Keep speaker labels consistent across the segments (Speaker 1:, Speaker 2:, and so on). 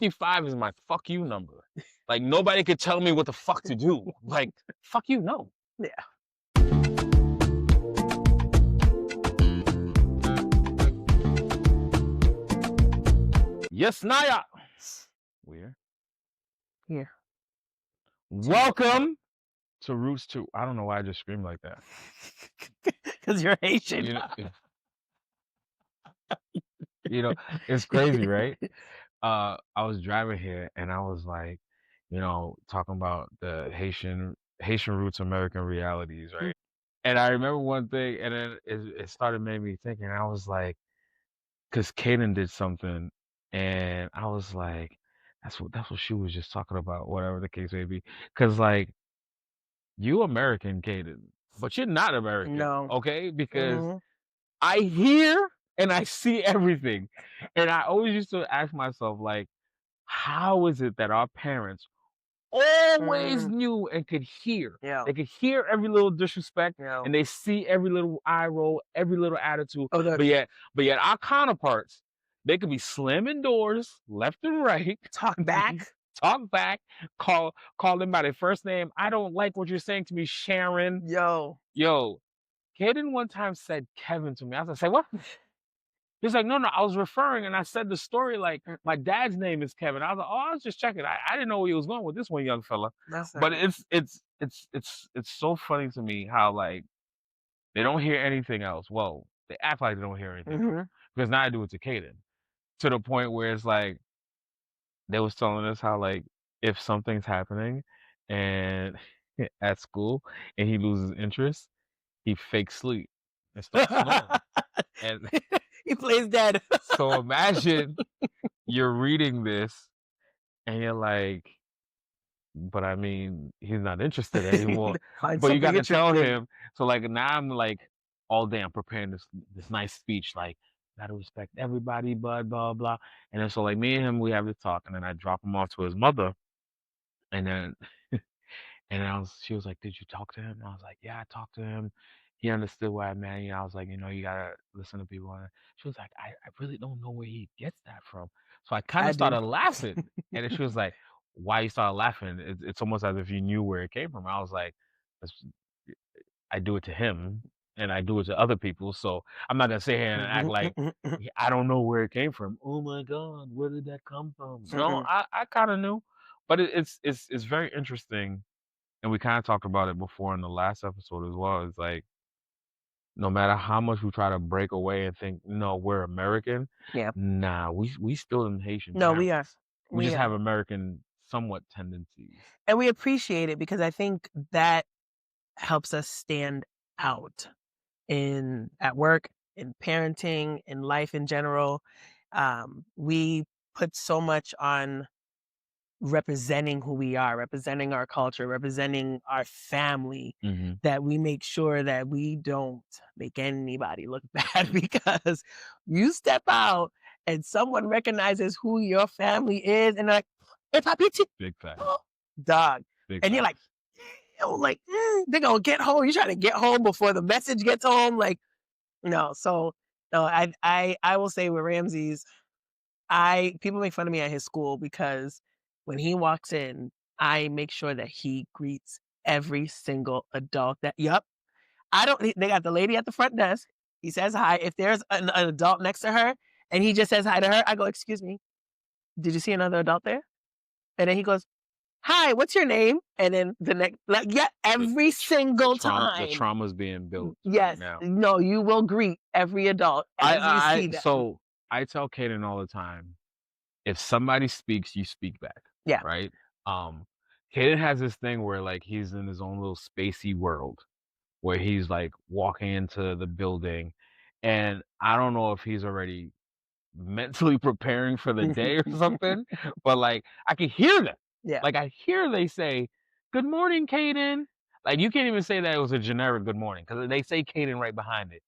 Speaker 1: 55 is my fuck you number. Like, nobody could tell me what the fuck to do. Like, fuck you, no.
Speaker 2: Yeah.
Speaker 1: Yes, Naya. We're
Speaker 2: Here.
Speaker 1: welcome to Roots 2. I don't know why I just screamed like that.
Speaker 2: Because you're Haitian.
Speaker 1: You know, you know, it's crazy, right? I was driving here and I was like, talking about the Haitian roots, American realities, right? And I remember one thing, and then it started making me think, and I was like, because Kaden did something, and I was like, that's what she was just talking about, whatever the case may be. Because like you American, Kaden, but you're not American,
Speaker 2: No.
Speaker 1: okay? Because
Speaker 2: Mhm.
Speaker 1: I hear and I see everything, and I always used to ask myself, like, how is it that our parents always
Speaker 2: Mm.
Speaker 1: knew and could hear?
Speaker 2: Yeah.
Speaker 1: They could hear every little disrespect,
Speaker 2: Yeah.
Speaker 1: and they see every little eye roll, every little attitude.
Speaker 2: Oh,
Speaker 1: But yet our counterparts, they could be slamming doors left and right,
Speaker 2: talk back.
Speaker 1: talk back, call them by their first name. I don't like what you're saying to me, Sharon.
Speaker 2: Yo.
Speaker 1: Kaden one time said Kevin to me. I was like, say what? He's like, no, I was referring, and I said the story like my dad's name is Kevin. I was like, oh, I was just checking. I didn't know where he was going with this one young fella.
Speaker 2: That's
Speaker 1: But
Speaker 2: not.
Speaker 1: it's so funny to me how like they don't hear anything else. Well, they act like they don't hear anything else.
Speaker 2: Mhm.
Speaker 1: Because now I do it to Kaden, to the point where it's like they was telling us how like if something's happening and at school and he loses interest, he fakes sleep and starts snoring. And
Speaker 2: He plays dead.
Speaker 1: so imagine you're reading this and you're like, but I mean, he's not interested anymore.
Speaker 2: Find
Speaker 1: But you got
Speaker 2: something
Speaker 1: to tell
Speaker 2: interesting.
Speaker 1: him. So like now I'm like all day I'm preparing this nice speech, like gotta respect everybody, blah blah blah. And then so like me and him we have this talk, and then I drop him off to his mother, and then she was like, "Did you talk to him?" And I was like, "Yeah, I talked to him. He understood what I meant." I was like, you gotta listen to people. And she was like, I really don't know where he gets that from. So I kind
Speaker 2: I
Speaker 1: of
Speaker 2: do.
Speaker 1: started laughing. And then she was like, why you started laughing? It's almost as if you knew where it came from. I was like, "That's- I do it to him and I do it to other people. So I'm not gonna sit here and act like I don't know where it came from. Oh my God, where did that come from? No, I kind of knew. But it's very interesting, and we kind of talked about it before in the last episode as well. It's like no matter how much we try to break away and think, no, we're American.
Speaker 2: Yeah.
Speaker 1: Nah, we still in Haitian
Speaker 2: No, we are.
Speaker 1: parents. We
Speaker 2: We
Speaker 1: just have
Speaker 2: are.
Speaker 1: American somewhat tendencies.
Speaker 2: And we appreciate it because I think that helps us stand out at work, in parenting, in life in general. We put so much on representing who we are, representing our culture, representing our family,
Speaker 1: hmm
Speaker 2: that we make sure that we don't make anybody look bad because you step out and someone recognizes who your family is and they're like, hey, Papi,
Speaker 1: Big fact.
Speaker 2: dog.
Speaker 1: Big
Speaker 2: And you're
Speaker 1: fact.
Speaker 2: like, they're gonna get home. You're trying to get home before the message gets home. Like, no. So no, I will say with Ramses, people make fun of me at his school because when he walks in, I make sure that he greets every single adult yep. They got the lady at the front desk. He says hi. If there's an adult next to her and he just says hi to her, I go, excuse me, did you see another adult there? And then he goes, hi, what's your name? And then the next, like, yeah, every single
Speaker 1: The
Speaker 2: time.
Speaker 1: trauma's being built
Speaker 2: Yes.
Speaker 1: right now.
Speaker 2: No, you will greet every adult as you see them.
Speaker 1: So I tell Kaden all the time, if somebody speaks, you speak back.
Speaker 2: Yeah.
Speaker 1: Right. Kaden has this thing where like he's in his own little spacey world where he's like walking into the building, and I don't know if he's already mentally preparing for the day or something, but like I can hear them.
Speaker 2: Yeah.
Speaker 1: Like I hear they say, "Good morning, Kaden." Like you can't even say that it was a generic good morning because they say Kaden right behind it.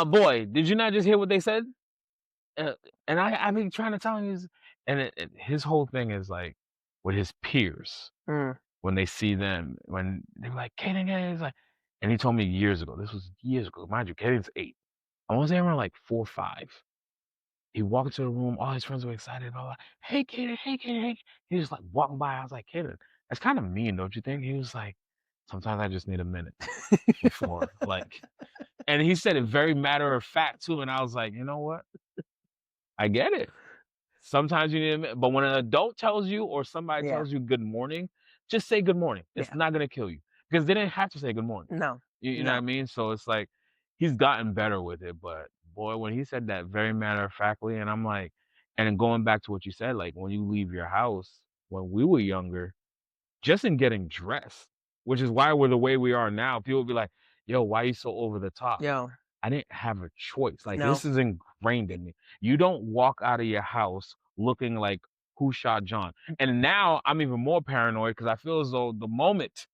Speaker 1: Boy, did you not just hear what they said? Uh, and I been trying to tell him his whole thing is like with his peers
Speaker 2: Mm.
Speaker 1: when they see them, when they're like, Kaden, is like, and he told me years ago, this was years ago, mind you, Kaden's 8. I want to say around like 4 or 5. he walked into the room, all his friends were excited, blah, blah. "Hey, Kaden, hey, Kaden, hey." He was, like, walking by, I was like, "Kaden, that's kinda mean, don't you think?" He was like, "Sometimes I just need a minute before, like." And he said it very matter of fact too, and I was like, "You know what? I get it." Sometimes you need a minute, but when an adult tells you or somebody
Speaker 2: Yeah.
Speaker 1: tells you good morning, just say good morning. It's
Speaker 2: Yeah.
Speaker 1: not gonna kill you because they didn't have to say good morning.
Speaker 2: No.
Speaker 1: You know what I
Speaker 2: No.
Speaker 1: mean? So it's like he's gotten better with it, but boy, when he said that very matter of factly, and I'm like, and then going back to what you said, like when you leave your house when we were younger, just in getting dressed, which is why we're the way we are now. People be like, "Yo, why you so over the top?"
Speaker 2: Yo.
Speaker 1: I didn't have a choice. Like,
Speaker 2: No.
Speaker 1: this is ingrained in me. You don't walk out of your house looking like who shot John. And now I'm even more paranoid because I feel as though the moment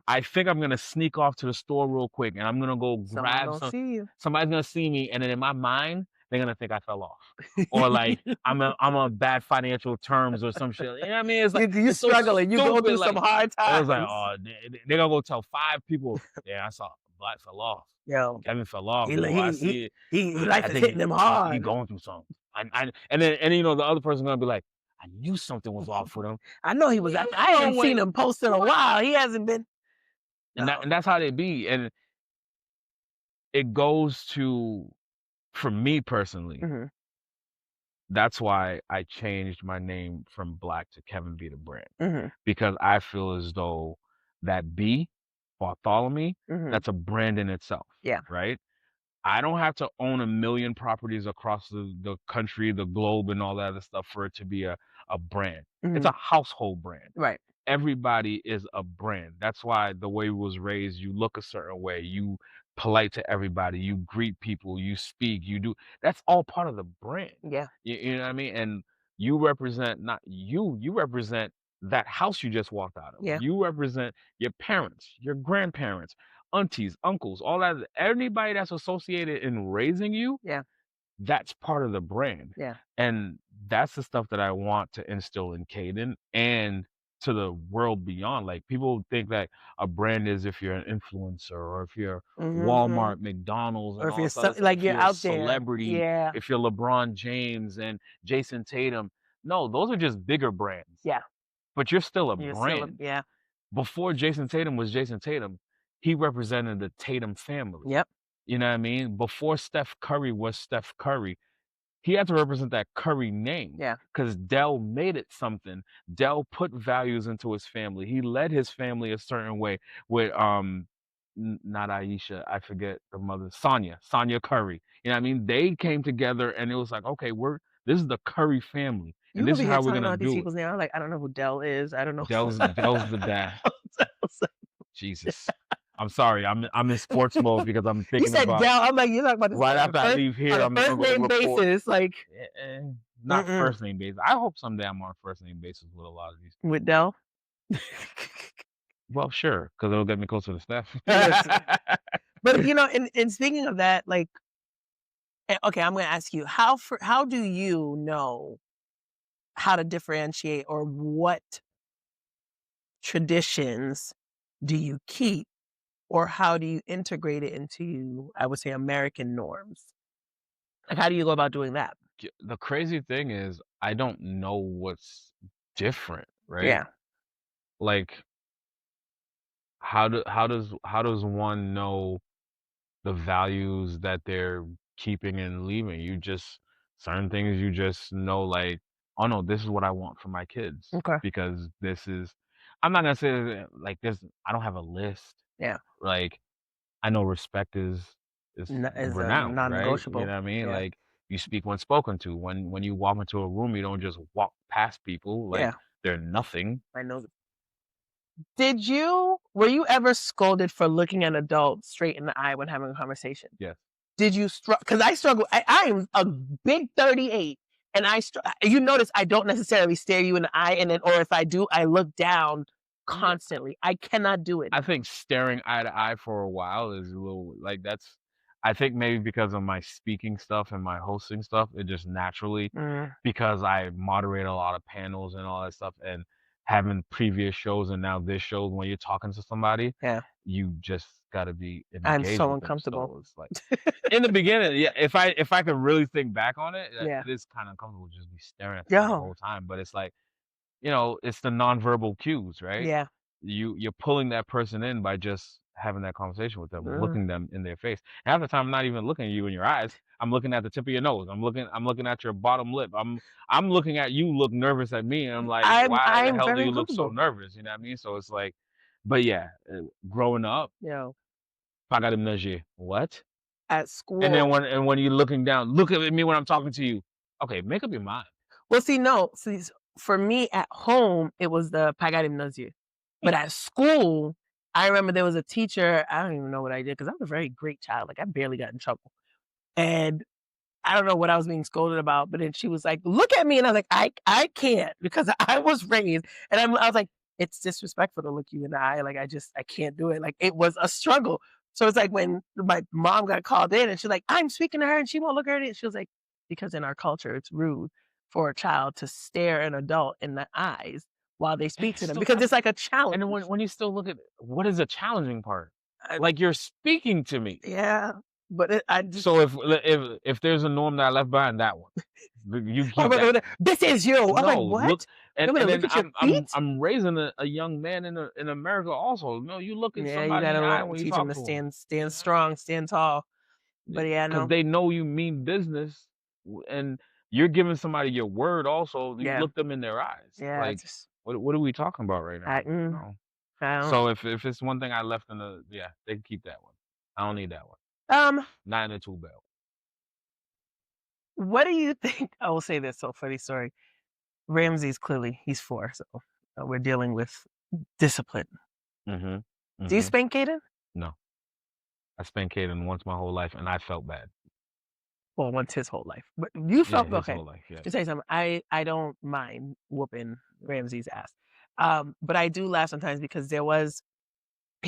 Speaker 1: I think I'm gonna sneak off to the store real quick and I'm gonna go
Speaker 2: Someone
Speaker 1: grab
Speaker 2: gonna see you.
Speaker 1: somebody's gonna see me, and then in my mind, they're gonna think I fell off. Or like I'm on bad financial terms or some shit. You know what I mean? It's like
Speaker 2: You
Speaker 1: it's so
Speaker 2: struggling. You go
Speaker 1: stupid.
Speaker 2: through some
Speaker 1: Like
Speaker 2: hard
Speaker 1: it was like,
Speaker 2: times.
Speaker 1: oh, they're gonna go tell 5 people, yeah, I saw Black fell off.
Speaker 2: Yo.
Speaker 1: Kevin fell off,
Speaker 2: He
Speaker 1: boy. I
Speaker 2: he he
Speaker 1: see it.
Speaker 2: life
Speaker 1: I
Speaker 2: is
Speaker 1: think
Speaker 2: hitting him
Speaker 1: he
Speaker 2: hard.
Speaker 1: going through something. And then and you know the other person gonna be like, I knew something was off with him.
Speaker 2: I know he was out there. I
Speaker 1: No
Speaker 2: haven't seen
Speaker 1: way.
Speaker 2: him post in a while. He hasn't been. No.
Speaker 1: And that's how they be. And it goes to for me personally,
Speaker 2: Mhm.
Speaker 1: that's why I changed my name from Black to Kevin B the Brand.
Speaker 2: Mhm.
Speaker 1: Because I feel as though that B, Bartholomew,
Speaker 2: Mhm.
Speaker 1: that's a brand in itself,
Speaker 2: Yeah.
Speaker 1: right? I don't have to own 1,000,000 properties across the country, the globe, and all that other stuff for it to be a brand. It's
Speaker 2: Mhm.
Speaker 1: a household brand.
Speaker 2: Right.
Speaker 1: Everybody is a brand. That's why the way we was raised, you look a certain way, you polite to everybody, you greet people, you speak, you do that's all part of the brand.
Speaker 2: Yeah.
Speaker 1: You know what I mean? And you represent not you, you represent that house you just walked out of.
Speaker 2: Yeah.
Speaker 1: You represent your parents, your grandparents, aunties, uncles, all that anybody that's associated in raising you,
Speaker 2: Yeah.
Speaker 1: that's part of the brand.
Speaker 2: Yeah.
Speaker 1: And that's the stuff that I want to instill in Caden and to the world beyond. Like people think that a brand is if you're an influencer or if you're
Speaker 2: Mhm. Mhm.
Speaker 1: Walmart, McDonald's,
Speaker 2: Or
Speaker 1: and
Speaker 2: if
Speaker 1: all
Speaker 2: you're
Speaker 1: this other stuff.
Speaker 2: like
Speaker 1: If
Speaker 2: you're
Speaker 1: you're a
Speaker 2: out there.
Speaker 1: celebrity,
Speaker 2: Yeah.
Speaker 1: if you're LeBron James and Jason Tatum. No, those are just bigger brands.
Speaker 2: Yeah.
Speaker 1: But you're still a
Speaker 2: You're still a
Speaker 1: brand.
Speaker 2: yeah.
Speaker 1: Before Jason Tatum was Jason Tatum, he represented the Tatum family.
Speaker 2: Yep.
Speaker 1: You know what I mean? Before Steph Curry was Steph Curry, he had to represent that Curry name
Speaker 2: Yeah.
Speaker 1: because Dell made it something. Dell put values into his family. He led his family a certain way with not Aisha, I forget the mother, Sonia Curry. You know what I mean? They came together and it was like, okay, this is the Curry family, and
Speaker 2: You
Speaker 1: this
Speaker 2: over
Speaker 1: is
Speaker 2: here
Speaker 1: how we're
Speaker 2: talking
Speaker 1: gonna
Speaker 2: about these
Speaker 1: do it.
Speaker 2: people's name. I'm like, I don't know who Dell is. I don't know.
Speaker 1: Dell's the dad. Jesus. I'm sorry. I'm in sports mode because I'm
Speaker 2: You
Speaker 1: thinking
Speaker 2: said
Speaker 1: about
Speaker 2: Dell. I'm like, you're talking about this
Speaker 1: right after I leave
Speaker 2: on
Speaker 1: here,
Speaker 2: a
Speaker 1: I'm gonna
Speaker 2: first
Speaker 1: go
Speaker 2: name
Speaker 1: report.
Speaker 2: basis. Like,
Speaker 1: Not
Speaker 2: mm-mm.
Speaker 1: first name basis. I hope someday I'm on first name basis with a lot of these
Speaker 2: With
Speaker 1: people.
Speaker 2: Dell.
Speaker 1: Well, sure, because it'll get me closer to Steph.
Speaker 2: Listen. But and speaking of that, like, okay, I'm going to ask you how do you know how to differentiate or what traditions do you keep or how do you integrate it into, I would say, American norms? Like, how do you go about doing that?
Speaker 1: The crazy thing is I don't know what's different, right?
Speaker 2: Yeah.
Speaker 1: Like how does one know the values that they're keeping and leaving? You just certain things you just know like, oh no, this is what I want for my kids
Speaker 2: Okay.
Speaker 1: because this is I'm not gonna say like this I don't have a list.
Speaker 2: Yeah.
Speaker 1: Like I know respect is
Speaker 2: Is a
Speaker 1: renowned, right? You
Speaker 2: non-negotiable.
Speaker 1: know what I mean?
Speaker 2: Yeah.
Speaker 1: Like you speak when spoken to. When you walk into a room, you don't just walk past people like
Speaker 2: Yeah.
Speaker 1: they're nothing.
Speaker 2: I know. Were you ever scolded for looking an adult straight in the eye when having a conversation?
Speaker 1: Yes.
Speaker 2: Did you struggle? Because I struggle. I am a big 38, and you notice I don't necessarily stare you in the eye, and then, or if I do, I look down
Speaker 1: Yeah.
Speaker 2: constantly. I cannot do it
Speaker 1: I
Speaker 2: now.
Speaker 1: think staring eye to eye for a while is a little like that's I think maybe because of my speaking stuff and my hosting stuff, it just naturally
Speaker 2: Mm,
Speaker 1: because I moderate a lot of panels and all that stuff and having previous shows and now this show when you're talking to somebody,
Speaker 2: yeah.
Speaker 1: you just gotta be
Speaker 2: I'm
Speaker 1: engaged
Speaker 2: so
Speaker 1: with them.
Speaker 2: uncomfortable.
Speaker 1: So it's like in the beginning, yeah, if I could really think back on it,
Speaker 2: Yeah.
Speaker 1: it is kinda uncomfortable just be staring at somebody the
Speaker 2: Yo.
Speaker 1: whole time, but it's like, it's the nonverbal cues, right?
Speaker 2: Yeah.
Speaker 1: You're pulling that person in by just having that conversation with them,
Speaker 2: Mm.
Speaker 1: looking them in their face. Half the time, I'm not even looking at you in your eyes. I'm looking at the tip of your nose. I'm looking at your bottom lip. I'm looking at you look nervous at me, and I'm like, why the
Speaker 2: I'm
Speaker 1: hell do
Speaker 2: very
Speaker 1: you look so
Speaker 2: uncomfortable.
Speaker 1: nervous? You know what I mean? So it's like, but yeah, growing up,
Speaker 2: Yo.
Speaker 1: pagadimnaji, what?
Speaker 2: At
Speaker 1: And then
Speaker 2: school.
Speaker 1: when you're looking down, look at me when I'm talking to you. Okay, make up your mind.
Speaker 2: Well, see, no. See, for me at home, it was the pagarimnazir. But at school, I remember there was a teacher. I don't even know what I did because I'm a very great child. Like I barely got in trouble. And I don't know what I was being scolded about, but then she was like, "Look at me," and I was like, "I can't," because I was raised, and I was like, "It's disrespectful to look you in the eye. Like I can't do it." Like it was a struggle. So it's like when my mom got called in, and she's like, "I'm speaking to her, and she won't look at her." She was like, "Because in our culture, it's rude for a child to stare an adult in the eyes while they speak
Speaker 1: It's
Speaker 2: to them
Speaker 1: still,
Speaker 2: because it's like a
Speaker 1: and then
Speaker 2: challenge."
Speaker 1: when you still look at what is the challenging part?
Speaker 2: I,
Speaker 1: Like you're speaking to me.
Speaker 2: yeah, but I just
Speaker 1: So if there's a norm that I left behind, that one, you
Speaker 2: my
Speaker 1: keep
Speaker 2: brother
Speaker 1: that.
Speaker 2: was like, "This is you." I'm like,
Speaker 1: No,
Speaker 2: "What?
Speaker 1: look,
Speaker 2: You want me
Speaker 1: and
Speaker 2: to look
Speaker 1: then
Speaker 2: at your
Speaker 1: I'm
Speaker 2: feet?"
Speaker 1: I'm raising a young man in America also. No, you look at
Speaker 2: Yeah, you
Speaker 1: somebody in
Speaker 2: gotta
Speaker 1: the eye
Speaker 2: learn
Speaker 1: when you
Speaker 2: teach them
Speaker 1: talk
Speaker 2: to
Speaker 1: to them.
Speaker 2: stand strong, stand tall. But yeah,
Speaker 1: Because
Speaker 2: no.
Speaker 1: they know you mean business, and you're giving somebody your word. Also, you
Speaker 2: Yeah,
Speaker 1: look them in their eyes.
Speaker 2: yeah,
Speaker 1: Like,
Speaker 2: just
Speaker 1: what are we talking about right
Speaker 2: I
Speaker 1: now?
Speaker 2: mm,
Speaker 1: No.
Speaker 2: I don't
Speaker 1: So if it's one thing I left in the yeah, they can keep that one. I don't need that one.
Speaker 2: um,
Speaker 1: Not in a tool belt.
Speaker 2: what do you think I will say this, so funny story. Ramsey's clearly he's 4, so, we're dealing with discipline.
Speaker 1: Mhm.
Speaker 2: Do you
Speaker 1: Mhm.
Speaker 2: spank Caden?
Speaker 1: No. I spanked Caden once my whole life, and I felt bad.
Speaker 2: Well, once his whole life, but you
Speaker 1: Yeah,
Speaker 2: felt
Speaker 1: his
Speaker 2: okay.
Speaker 1: whole life,
Speaker 2: To
Speaker 1: yes.
Speaker 2: tell you something, I don't mind whooping Ramsey's ass. But I do laugh sometimes because he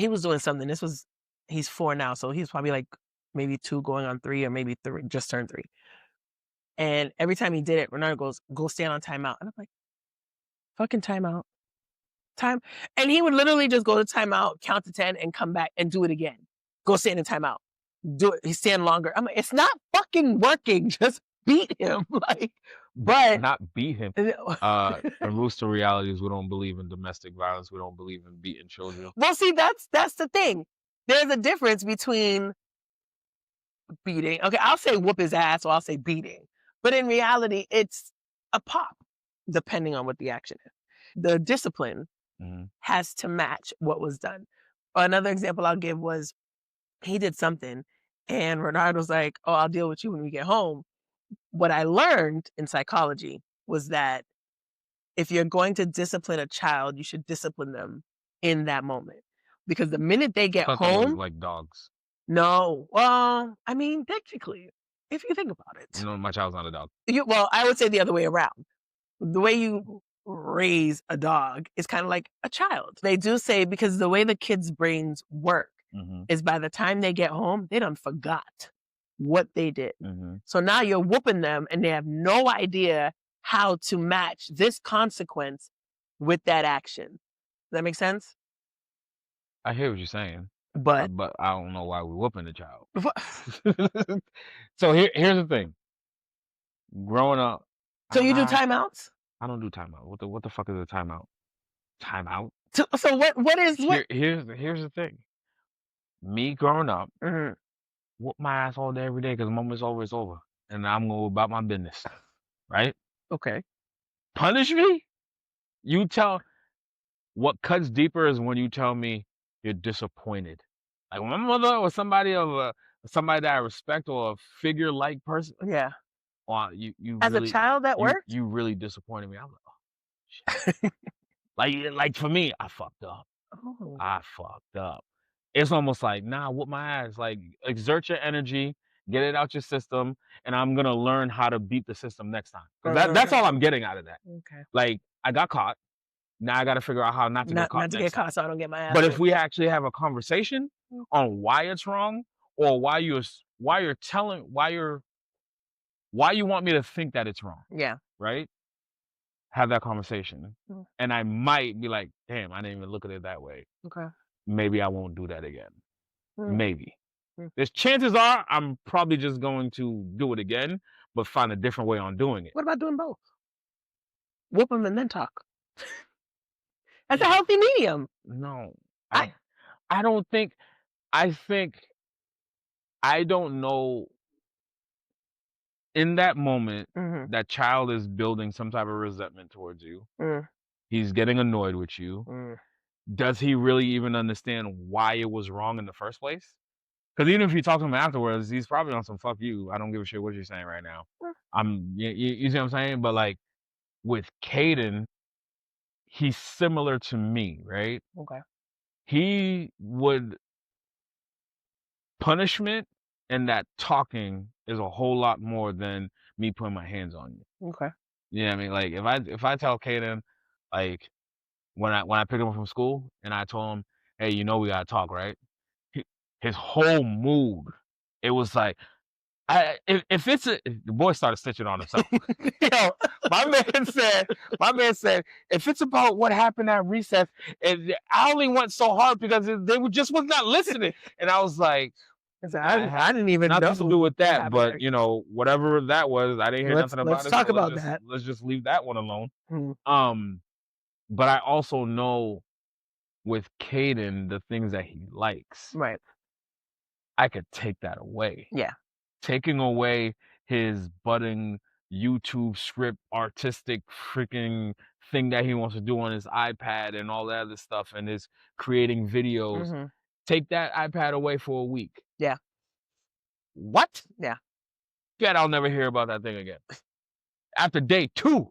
Speaker 2: was doing something. He's 4 now, so he's probably like maybe 2 going on 3 or maybe 3, just turned 3. And every time he did it, Renard goes, "Go stand on timeout." And I'm like, "Fucking timeout. Time." And he would literally just go to timeout, count to 10, and come back and do it again. Go stand in timeout. Do it. He stand longer. I'm like, it's not fucking working. Just beat him. Like, but
Speaker 1: Not beat him. And Roots2Realities, we don't believe in domestic violence. We don't believe in beating children.
Speaker 2: well, see, that's the thing. There's a difference between beating. Okay, I'll say whoop his ass or I'll say beating. But in reality, it's a pop, depending on what the action is. The discipline
Speaker 1: Mhm.
Speaker 2: has to match what was done. Another example I'll give was he did something and Renard was like, "Oh, I'll deal with you when we get home." What I learned in psychology was that if you're going to discipline a child, you should discipline them in that moment. Because the minute they
Speaker 1: I
Speaker 2: get
Speaker 1: thought that was
Speaker 2: home,
Speaker 1: like dogs.
Speaker 2: no, well, I mean, technically, if you think about it,
Speaker 1: No, my child's not a dog.
Speaker 2: well, I would say the other way around. The way you raise a dog is kind of like a child. They do say because the way the kids' brains work
Speaker 1: Mhm.
Speaker 2: is by the time they get home, they done forgot what they did.
Speaker 1: Mhm.
Speaker 2: So now you're whooping them and they have no idea how to match this consequence with that action. Does that make sense?
Speaker 1: I hear what you're saying,
Speaker 2: But
Speaker 1: but I don't know why we're whooping the child. So here's the thing. Growing up,
Speaker 2: so you do
Speaker 1: I
Speaker 2: timeouts?
Speaker 1: I don't do timeout. What the fuck is a timeout? Timeout?
Speaker 2: So what is what?
Speaker 1: Here's the thing. Me growing up,
Speaker 2: Mhm.
Speaker 1: whoop my ass all day every day because mom is always over, and I'm going about my business, right?
Speaker 2: Okay.
Speaker 1: Punish me? You tell what cuts deeper is when you tell me you're disappointed. Like when my mother or somebody that I respect or a figure like person,
Speaker 2: Yeah.
Speaker 1: wow, you
Speaker 2: As a
Speaker 1: really
Speaker 2: child that worked?
Speaker 1: you really disappointed me. I'm like, oh shit. Like for me, I fucked up.
Speaker 2: Oh.
Speaker 1: I fucked up. It's almost like, nah, whoop my ass. Like exert your energy, get it out your system, and I'm gonna learn how to beat the system next time. Because that's all I'm getting out of that.
Speaker 2: Okay.
Speaker 1: Like I got caught. Now I gotta figure out how not to get caught
Speaker 2: Not to get
Speaker 1: next time.
Speaker 2: caught so I don't get my ass
Speaker 1: But if
Speaker 2: whipped.
Speaker 1: we actually have a conversation on why it's wrong or why you want me to think that it's wrong,
Speaker 2: Yeah.
Speaker 1: right? Have that conversation.
Speaker 2: Mm,
Speaker 1: And I might be like, damn, I didn't even look at it that way.
Speaker 2: okay.
Speaker 1: Maybe I won't do that again.
Speaker 2: Mm,
Speaker 1: maybe.
Speaker 2: mm.
Speaker 1: There's chances are I'm probably just going to do it again, but find a different way on doing it.
Speaker 2: What about doing both? Whoop them and then talk. That's a
Speaker 1: Yeah.
Speaker 2: healthy medium.
Speaker 1: No,
Speaker 2: I
Speaker 1: I I don't think I think I don't know in that moment
Speaker 2: Mhm,
Speaker 1: that child is building some type of resentment towards you.
Speaker 2: mm,
Speaker 1: He's getting annoyed with you.
Speaker 2: mm,
Speaker 1: Does he really even understand why it was wrong in the first place? Because even if you talk to him afterwards, he's probably on some fuck you. I don't give a shit what you're saying right now.
Speaker 2: mm,
Speaker 1: You see what I'm saying? But like with Caden, he's similar to me, right?
Speaker 2: okay,
Speaker 1: He would punishment and that talking is a whole lot more than me putting my hands on you.
Speaker 2: okay.
Speaker 1: You know what I mean? Like if I tell Caden, like when I picked him up from school and I told him, hey, we gotta talk, right? He, his whole mood, it was like if it's the boy started stitching on himself. Yo, my man said, if it's about what happened at recess, I only went so hard because just was not listening. And I was like,
Speaker 2: I said,
Speaker 1: nah, it had
Speaker 2: I didn't even
Speaker 1: nothing to do
Speaker 2: know
Speaker 1: with
Speaker 2: what
Speaker 1: that,
Speaker 2: happened
Speaker 1: but
Speaker 2: there.
Speaker 1: whatever that was, I didn't hear nothing about
Speaker 2: Let's
Speaker 1: it. So
Speaker 2: talk about that.
Speaker 1: let's just leave that one alone.
Speaker 2: Mm,
Speaker 1: Um, but I also know with Caden the things that he likes.
Speaker 2: right.
Speaker 1: I could take that away.
Speaker 2: Yeah.
Speaker 1: Taking away his budding YouTube script artistic freaking thing that he wants to do on his iPad and all that other stuff and his creating videos.
Speaker 2: Mhm.
Speaker 1: Take that iPad away for a week.
Speaker 2: Yeah.
Speaker 1: What?
Speaker 2: Yeah.
Speaker 1: God, I'll never hear about that thing again. After day 2,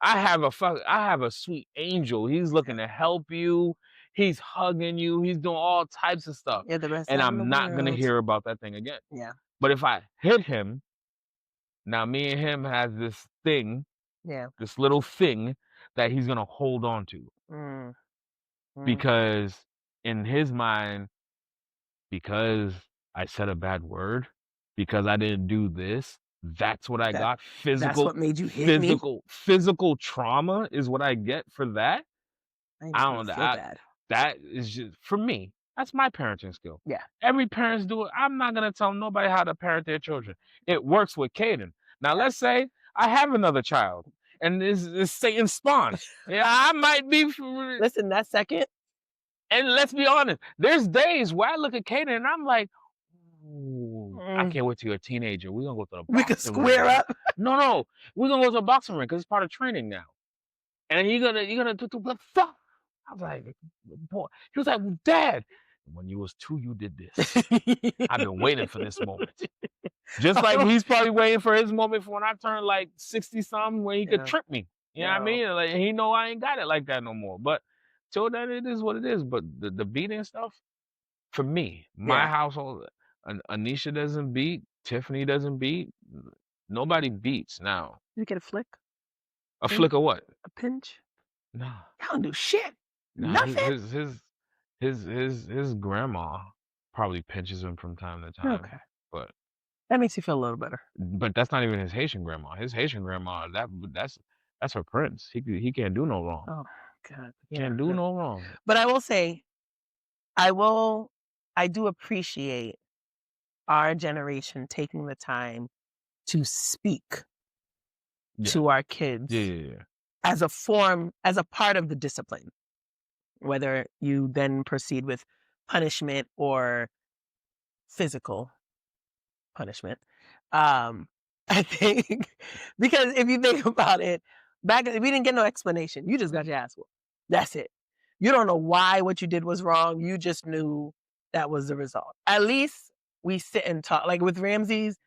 Speaker 1: I have a sweet angel. He's looking to help you. He's hugging you. He's doing all types of stuff.
Speaker 2: You're the best
Speaker 1: And
Speaker 2: dad in the
Speaker 1: I'm not gonna
Speaker 2: world.
Speaker 1: hear about that thing again.
Speaker 2: Yeah.
Speaker 1: But if I hit him, now me and him has this thing,
Speaker 2: Yeah.
Speaker 1: this little thing that he's gonna hold on to.
Speaker 2: Mm, mm.
Speaker 1: Because in his mind, because I said a bad word, because I didn't do this, that's what I
Speaker 2: That
Speaker 1: got.
Speaker 2: that's what made you hit me?
Speaker 1: Physical trauma is what I get for that.
Speaker 2: I
Speaker 1: I
Speaker 2: just wanna
Speaker 1: don't know.
Speaker 2: feel bad.
Speaker 1: That is just for me. That's my parenting skill.
Speaker 2: Yeah.
Speaker 1: Every parents do it. I'm not gonna tell nobody how to parent their children. It works with Caden. Now
Speaker 2: Yeah.
Speaker 1: let's say I have another child and this Satan spawn. Yeah, I might be.
Speaker 2: Listen, that second
Speaker 1: And let's be honest. There's days where I look at Caden and I'm like, ooh, I
Speaker 2: mm,
Speaker 1: can't wait till you're a teenager. We're gonna go to the
Speaker 2: we could
Speaker 1: boxing ring.
Speaker 2: square up.
Speaker 1: No, we're gonna go to the boxing ring because it's part of training now. And you're gonna do the fuck. I was like, boy. He was like, well, Dad, when you was 2, you did this. I've been waiting for this moment. Just like he's probably waiting for his moment for when I turn like 60 something where he could
Speaker 2: Yeah.
Speaker 1: trip me. You know what I
Speaker 2: No.
Speaker 1: mean? Like he know I ain't got it like that no more. But till then it is what it is. But the beating stuff, for me, my
Speaker 2: Yeah.
Speaker 1: household, Anisha doesn't beat, Tiffany doesn't beat. Nobody beats now.
Speaker 2: You get a flick,
Speaker 1: A
Speaker 2: pinch,
Speaker 1: flick of what?
Speaker 2: a pinch.
Speaker 1: Nah.
Speaker 2: Y'all don't do shit.
Speaker 1: Nah,
Speaker 2: Nothing.
Speaker 1: his grandma probably pinches him from time to time,
Speaker 2: Okay.
Speaker 1: but
Speaker 2: That makes you feel a little better.
Speaker 1: that's not even his Haitian grandma. His Haitian grandma, that's her prince. He can't do no wrong.
Speaker 2: Oh God. Yeah.
Speaker 1: Can't do no wrong.
Speaker 2: But I will say, I do appreciate our generation taking the time to speak
Speaker 1: Yeah.
Speaker 2: to our
Speaker 1: Yeah,
Speaker 2: kids
Speaker 1: yeah, yeah.
Speaker 2: as a part of the discipline, whether you then proceed with punishment or physical punishment. I think because if you think about it, we didn't get no explanation. You just got your ass whooped. That's it. You don't know why what you did was wrong. You just knew that was the result. At least we sit and talk. Like with Ramses,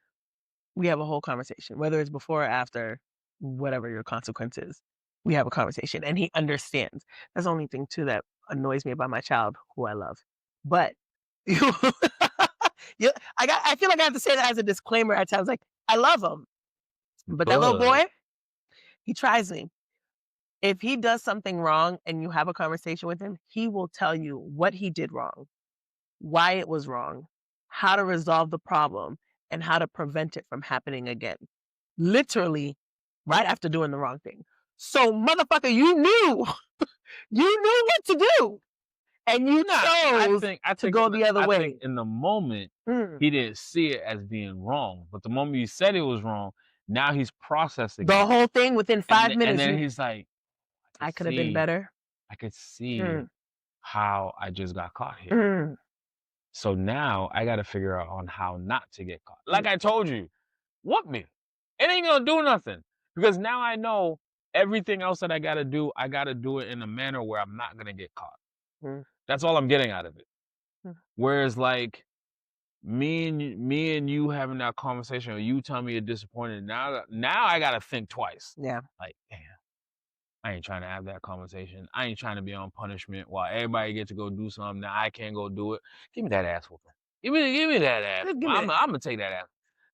Speaker 2: we have a whole conversation, whether it's before or after, whatever your consequence is. We have a conversation and he understands. That's the only thing too that annoys me about my child, who I love. But you, I feel like I have to say that as a disclaimer at times. Like I love him, but that little
Speaker 1: But
Speaker 2: boy, he tries me. If he does something wrong and you have a conversation with him, he will tell you what he did wrong, why it was wrong, how to resolve the problem, and how to prevent it from happening again. Literally, right after doing the wrong thing. So, motherfucker, you knew what to do. and you
Speaker 1: Nah,
Speaker 2: chose
Speaker 1: I
Speaker 2: to
Speaker 1: think
Speaker 2: go
Speaker 1: in the
Speaker 2: the other
Speaker 1: I
Speaker 2: way.
Speaker 1: think in the moment,
Speaker 2: Mm.
Speaker 1: he didn't see it as being wrong, but the moment he said it was wrong, now he's processing
Speaker 2: The
Speaker 1: it,
Speaker 2: whole thing within 5
Speaker 1: and
Speaker 2: minutes,
Speaker 1: then
Speaker 2: you
Speaker 1: he's like,
Speaker 2: I could have been better.
Speaker 1: I could see
Speaker 2: Mm,
Speaker 1: how I just got caught here.
Speaker 2: mm,
Speaker 1: So now I gotta figure out on how not to get caught.
Speaker 2: mm,
Speaker 1: Like I told you, whoop me. It ain't gonna do nothing because now I know everything else that I gotta do it in a manner where I'm not gonna get caught.
Speaker 2: mm,
Speaker 1: That's all I'm getting out of it.
Speaker 2: mm.
Speaker 1: Whereas like me and you having that conversation, or you telling me you're disappointed, now I gotta think twice.
Speaker 2: Yeah.
Speaker 1: Like, damn, I ain't trying to have that conversation. I ain't trying to be on punishment while everybody get to go do something. Now I can't go do it. Give me that ass whooping. Give me that ass.
Speaker 2: Just give me
Speaker 1: I'm
Speaker 2: that.
Speaker 1: gonna take that ass.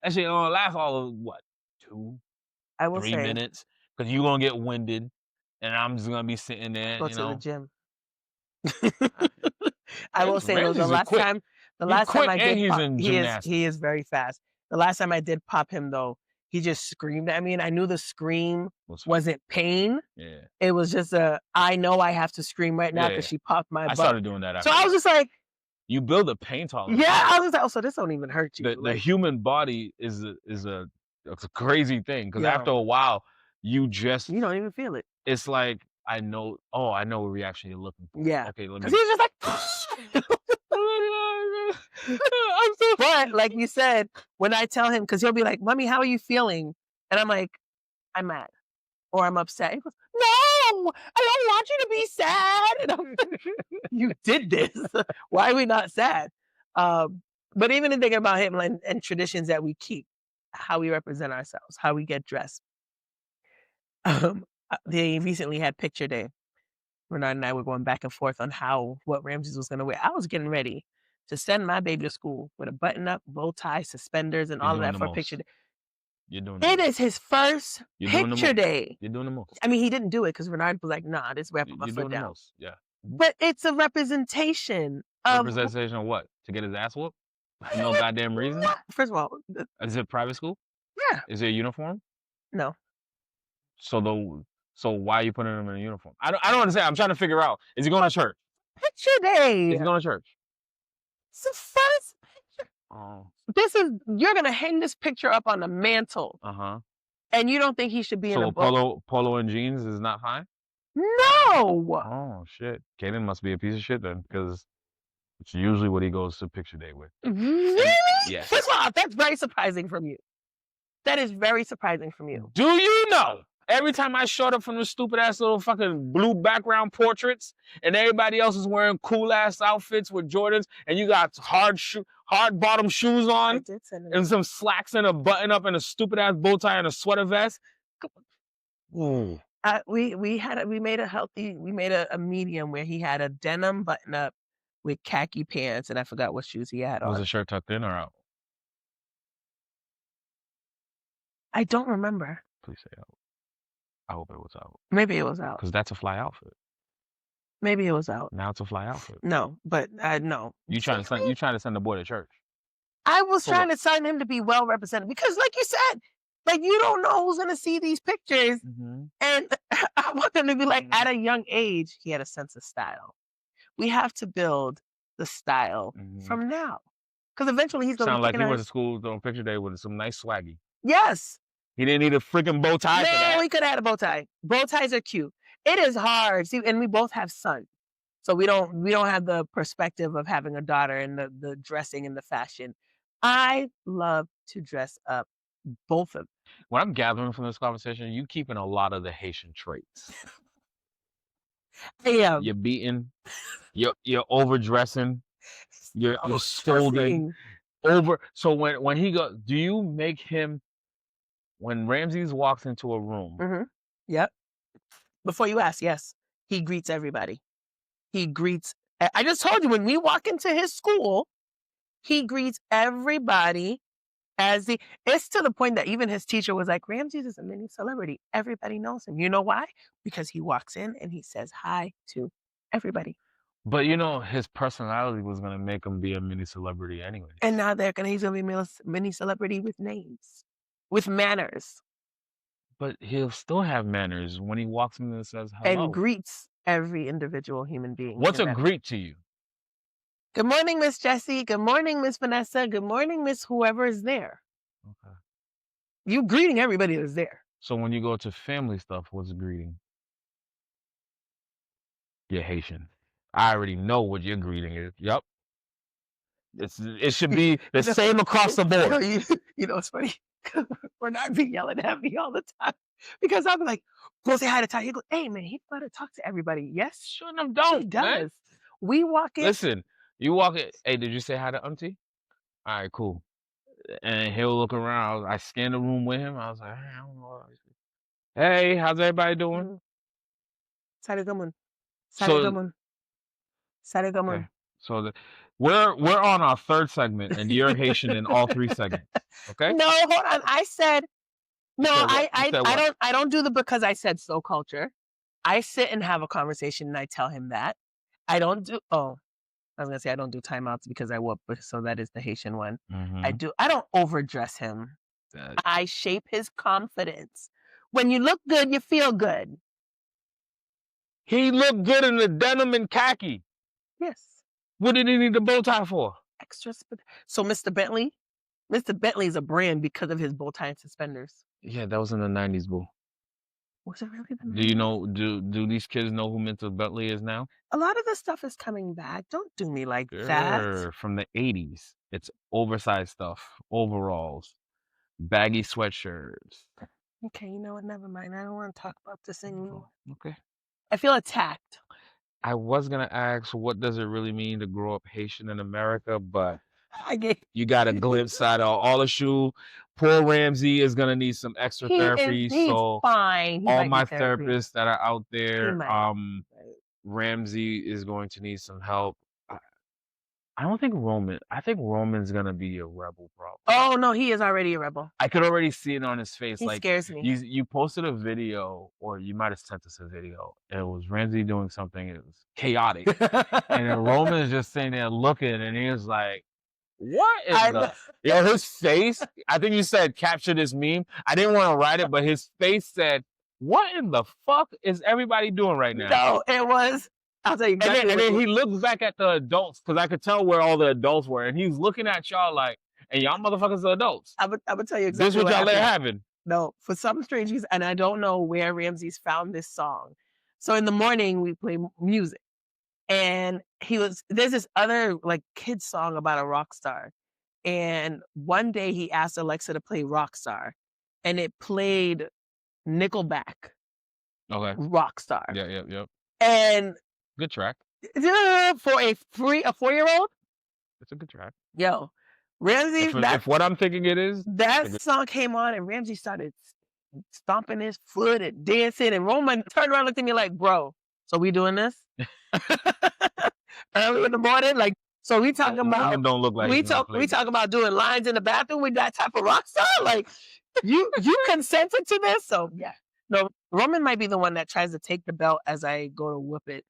Speaker 1: That shit gonna last all of what, two,
Speaker 2: I will
Speaker 1: 3 minutes? Because you gonna get winded, and I'm just gonna be sitting there,
Speaker 2: go to the gym.
Speaker 1: Uh,
Speaker 2: I will say though,
Speaker 1: Ramsey's a quick.
Speaker 2: the
Speaker 1: He
Speaker 2: last time
Speaker 1: quick
Speaker 2: I
Speaker 1: and
Speaker 2: did
Speaker 1: he's
Speaker 2: pop,
Speaker 1: in
Speaker 2: he
Speaker 1: gymnastics.
Speaker 2: is very fast. The last time I did pop him though, he just screamed at me, and I knew the scream wasn't pain.
Speaker 1: Yeah.
Speaker 2: It was just I know I have to scream right now because
Speaker 1: Yeah.
Speaker 2: she popped my
Speaker 1: I
Speaker 2: butt.
Speaker 1: started doing that
Speaker 2: So
Speaker 1: after.
Speaker 2: I was just like,
Speaker 1: You build a pain tolerance.
Speaker 2: yeah, I was like, oh, so this don't even hurt you.
Speaker 1: The
Speaker 2: Like,
Speaker 1: human body is a it's a crazy thing because
Speaker 2: Yo.
Speaker 1: after a while you
Speaker 2: don't even feel it.
Speaker 1: it's like I know what reaction you're looking for.
Speaker 2: Yeah.
Speaker 1: Okay, let me.
Speaker 2: Because he was just like,
Speaker 1: I'm so
Speaker 2: but like you said, when I tell him, because he'll be like, Mommy, how are you feeling? And I'm like, I'm mad or I'm upset. He goes, No, I don't want you to be sad. And I'm like, you did this. Why are we not sad? But even in thinking about him and traditions that we keep, how we represent ourselves, how we get dressed. They recently had picture day. Renard and I were going back and forth on what Ramses was going to wear. I was getting ready to send my baby to school with a button-up, bow tie, suspenders, and
Speaker 1: You're
Speaker 2: all of
Speaker 1: doing
Speaker 2: that
Speaker 1: the
Speaker 2: for picture
Speaker 1: most.
Speaker 2: day.
Speaker 1: You're doing the
Speaker 2: It
Speaker 1: most.
Speaker 2: is his first
Speaker 1: You're doing the
Speaker 2: picture
Speaker 1: most.
Speaker 2: day.
Speaker 1: You're doing the most.
Speaker 2: I mean, he didn't do it because Renard was like, "Nah, this is where I put my
Speaker 1: You're
Speaker 2: foot
Speaker 1: doing the
Speaker 2: down."
Speaker 1: most. Yeah.
Speaker 2: But it's a representation of
Speaker 1: Representation of what? To get his ass whooped? No goddamn reason?
Speaker 2: First of all,
Speaker 1: Is it private school?
Speaker 2: yeah,
Speaker 1: Is there a uniform?
Speaker 2: no.
Speaker 1: So why are you putting him in a uniform? I don't understand. I'm trying to figure out. Is he going to church?
Speaker 2: Picture day.
Speaker 1: Is he going to church?
Speaker 2: It's the first picture.
Speaker 1: Oh.
Speaker 2: You're gonna hang this picture up on the mantle,
Speaker 1: Uh-huh.
Speaker 2: and you don't think he should be in
Speaker 1: So
Speaker 2: a book?
Speaker 1: polo and jeans is not fine?
Speaker 2: No.
Speaker 1: Oh shit. Kaden must be a piece of shit then, because it's usually what he goes to picture day with.
Speaker 2: Really?
Speaker 1: Yes.
Speaker 2: First of all, that's very surprising from you. That is very surprising from you.
Speaker 1: Do you know? Every time I showed up from the stupid ass little fucking blue background portraits, and everybody else is wearing cool ass outfits with Jordans, and you got hard bottom shoes
Speaker 2: I
Speaker 1: on,
Speaker 2: did send it.
Speaker 1: and some slacks and a button up and a stupid ass bow tie and a sweater vest. Ooh.
Speaker 2: We made a medium where he had a denim button up with khaki pants, and I forgot what shoes he had
Speaker 1: Was
Speaker 2: on.
Speaker 1: the shirt tucked in or out?
Speaker 2: I don't remember.
Speaker 1: Please say out. I hope it was out.
Speaker 2: Maybe it was out.
Speaker 1: Because that's a fly outfit.
Speaker 2: Maybe it was out.
Speaker 1: Now it's a fly outfit.
Speaker 2: No, but no.
Speaker 1: You trying to send the boy to church.
Speaker 2: I was trying to sign him to be well represented because, like you said, like you don't know who's gonna see these pictures, and I want them to be like, at a young age, he had a sense of style. We have to build the style from now, because eventually he's gonna
Speaker 1: Sound
Speaker 2: be
Speaker 1: like he
Speaker 2: picking
Speaker 1: went
Speaker 2: on.
Speaker 1: to school on picture day with some nice swaggy.
Speaker 2: Yes.
Speaker 1: He didn't need a freaking bow tie for that.
Speaker 2: No, he could have had a bow tie. Bow ties are cute. It is hard. See, and we both have sons. So we don't have the perspective of having a daughter and the dressing and the fashion. I love to dress up both of them.
Speaker 1: What I'm gathering from this conversation, you keeping a lot of the Haitian traits.
Speaker 2: Yeah.
Speaker 1: You're beating, you're overdressing, you're scolding over. So when he goes, do you make him, when Ramses walks into a room?
Speaker 2: Yep. Before you ask, yes, he greets everybody. I just told you, when we walk into his school, he greets everybody it's to the point that even his teacher was like, Ramses is a mini celebrity. Everybody knows him. You know why? Because he walks in and he says hi to everybody.
Speaker 1: But you know, his personality was going to make him be a mini celebrity anyway.
Speaker 2: And now he's going to be a mini celebrity with names, with manners.
Speaker 1: But he'll still have manners when he walks in and says hello.
Speaker 2: And greets every individual human being
Speaker 1: What's
Speaker 2: in
Speaker 1: a
Speaker 2: that.
Speaker 1: greet to you?
Speaker 2: Good morning, Miss Jessie. Good morning, Miss Vanessa. Good morning, Miss whoever is there.
Speaker 1: Okay.
Speaker 2: You greeting everybody that's there.
Speaker 1: So when you go to family stuff, what's a greeting? You're Haitian. I already know what your greeting is. Yep. It should be the
Speaker 2: You know,
Speaker 1: same across the
Speaker 2: you know,
Speaker 1: board.
Speaker 2: it's funny. Bernard be yelling at me all the time because I'm like, go say hi to Ty. He goes, hey man, he better talk to everybody. Yes,
Speaker 1: Sure enough,
Speaker 2: he
Speaker 1: don't, man.
Speaker 2: does. We walk in.
Speaker 1: Listen, you walk it. Hey, did you say hi to Auntie? All right, cool. And he'll look around. I scanned the room with him. I was like, hey, I don't know. Hey, how's everybody doing?
Speaker 2: Mhm. Sarigamun,
Speaker 1: So
Speaker 2: Sarigamun, Sarigamun.
Speaker 1: okay. So we're on our third segment, and you're Haitian in all three segments. Okay.
Speaker 2: No, hold on. I said
Speaker 1: You
Speaker 2: no.
Speaker 1: said what?
Speaker 2: I
Speaker 1: You
Speaker 2: I
Speaker 1: said
Speaker 2: I
Speaker 1: what?
Speaker 2: don't I don't do the because I said so culture. I sit and have a conversation and I tell him that. I don't do. Oh, I was gonna say I don't do timeouts because I whoop. But so that is the Haitian one. I
Speaker 1: Mm-hmm.
Speaker 2: do. I don't overdress him.
Speaker 1: Uh,
Speaker 2: I shape his confidence. When you look good, you feel good.
Speaker 1: he looked good in the denim and khaki.
Speaker 2: Yes.
Speaker 1: What did he need the bow tie for?
Speaker 2: Extra. So Mr. Bentley is a brand because of his bow tie and suspenders.
Speaker 1: Yeah, that was in the '90s, boo.
Speaker 2: Was it really the
Speaker 1: Do you
Speaker 2: 90s?
Speaker 1: know? Do these kids know who Mental Bentley is now?
Speaker 2: A lot of the stuff is coming back. Don't do me like that.
Speaker 1: Sure, from the '80s. It's oversized stuff, overalls, baggy sweatshirts.
Speaker 2: Okay, you know what? Never mind. I don't want to talk about this
Speaker 1: Oh,
Speaker 2: anymore.
Speaker 1: okay.
Speaker 2: I feel attacked.
Speaker 1: I was gonna ask, what does it really mean to grow up Haitian in America? But
Speaker 2: I get
Speaker 1: you got a glimpse out of all the shoe. Poor Ramsey is gonna need some extra therapy.
Speaker 2: he's
Speaker 1: So
Speaker 2: fine. He
Speaker 1: all
Speaker 2: might
Speaker 1: my
Speaker 2: need therapy.
Speaker 1: therapists that are out
Speaker 2: He
Speaker 1: there,
Speaker 2: might.
Speaker 1: Ramsey is going to need some help. I don't think Roman. I think Roman's gonna be a rebel, probably.
Speaker 2: Oh no, he is already a rebel.
Speaker 1: I could already see it on his face.
Speaker 2: He
Speaker 1: Like
Speaker 2: scares me.
Speaker 1: you posted a video, or you might have sent us a video. And it was Ramsey doing something. It was chaotic, and then Roman is just sitting there looking, and he was like, "What in
Speaker 2: I
Speaker 1: the?" Yo, his face. I think you said capture this meme. I didn't want to write it, but his face said, "What in the fuck is everybody doing right now?"
Speaker 2: no, it was. I'll tell you
Speaker 1: And
Speaker 2: exactly
Speaker 1: then, and
Speaker 2: what it
Speaker 1: then
Speaker 2: was.
Speaker 1: he looks back at the adults because I could tell where all the adults were, and he's looking at y'all like, "And y'all motherfuckers are adults.
Speaker 2: I would tell you
Speaker 1: This
Speaker 2: exactly
Speaker 1: what
Speaker 2: what
Speaker 1: y'all let
Speaker 2: happened.
Speaker 1: happen."
Speaker 2: No, for some strange reason, and I don't know where Ramses found this song. So in the morning we play music, and there's this other like kids song about a rock star, and one day he asked Alexa to play Rockstar, and it played Nickelback
Speaker 1: Okay.
Speaker 2: Rockstar,
Speaker 1: Yeah. Yep. Yep.
Speaker 2: and
Speaker 1: Good track.
Speaker 2: for a 4-year-old,
Speaker 1: It's a good track.
Speaker 2: yo, Ramsey,
Speaker 1: If what I'm thinking it is, it's a
Speaker 2: that
Speaker 1: good.
Speaker 2: song came on and Ramsey started stomping his foot and dancing, and Roman turned around and looked at me like, "Bro, so we doing this early in the morning?" Like, so we talking about
Speaker 1: Roman don't look like he's gonna play.
Speaker 2: we talk about doing lines in the bathroom with that type of rock star? Like, you consented to this? So yeah, no, Roman might be the one that tries to take the belt as I go to whoop it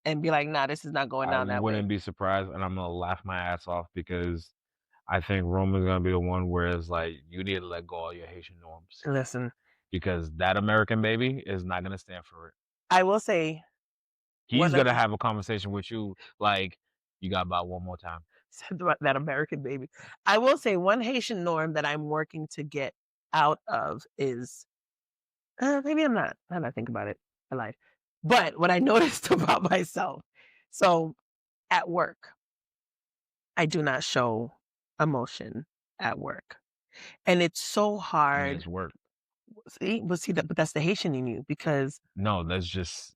Speaker 2: and be like, "Nah, this is not going
Speaker 1: I
Speaker 2: down that way."
Speaker 1: wouldn't be surprised, and I'm gonna laugh my ass off because I think Roman's gonna be the one where it's like you need to let go of your Haitian norms
Speaker 2: Listen,
Speaker 1: because that American baby is not gonna stand for it.
Speaker 2: I will say
Speaker 1: He's
Speaker 2: one of
Speaker 1: gonna have a conversation with you like, "You got about one more time."
Speaker 2: said about that American baby. I will say one Haitian norm that I'm working to get out of is maybe I'm not. Now that I think about it, I lied. But what I noticed about myself, so at work, I do not show emotion at work, and it's so
Speaker 1: I mean,
Speaker 2: hard.
Speaker 1: it's work.
Speaker 2: See that, but that's the Haitian in you because
Speaker 1: No, that's just.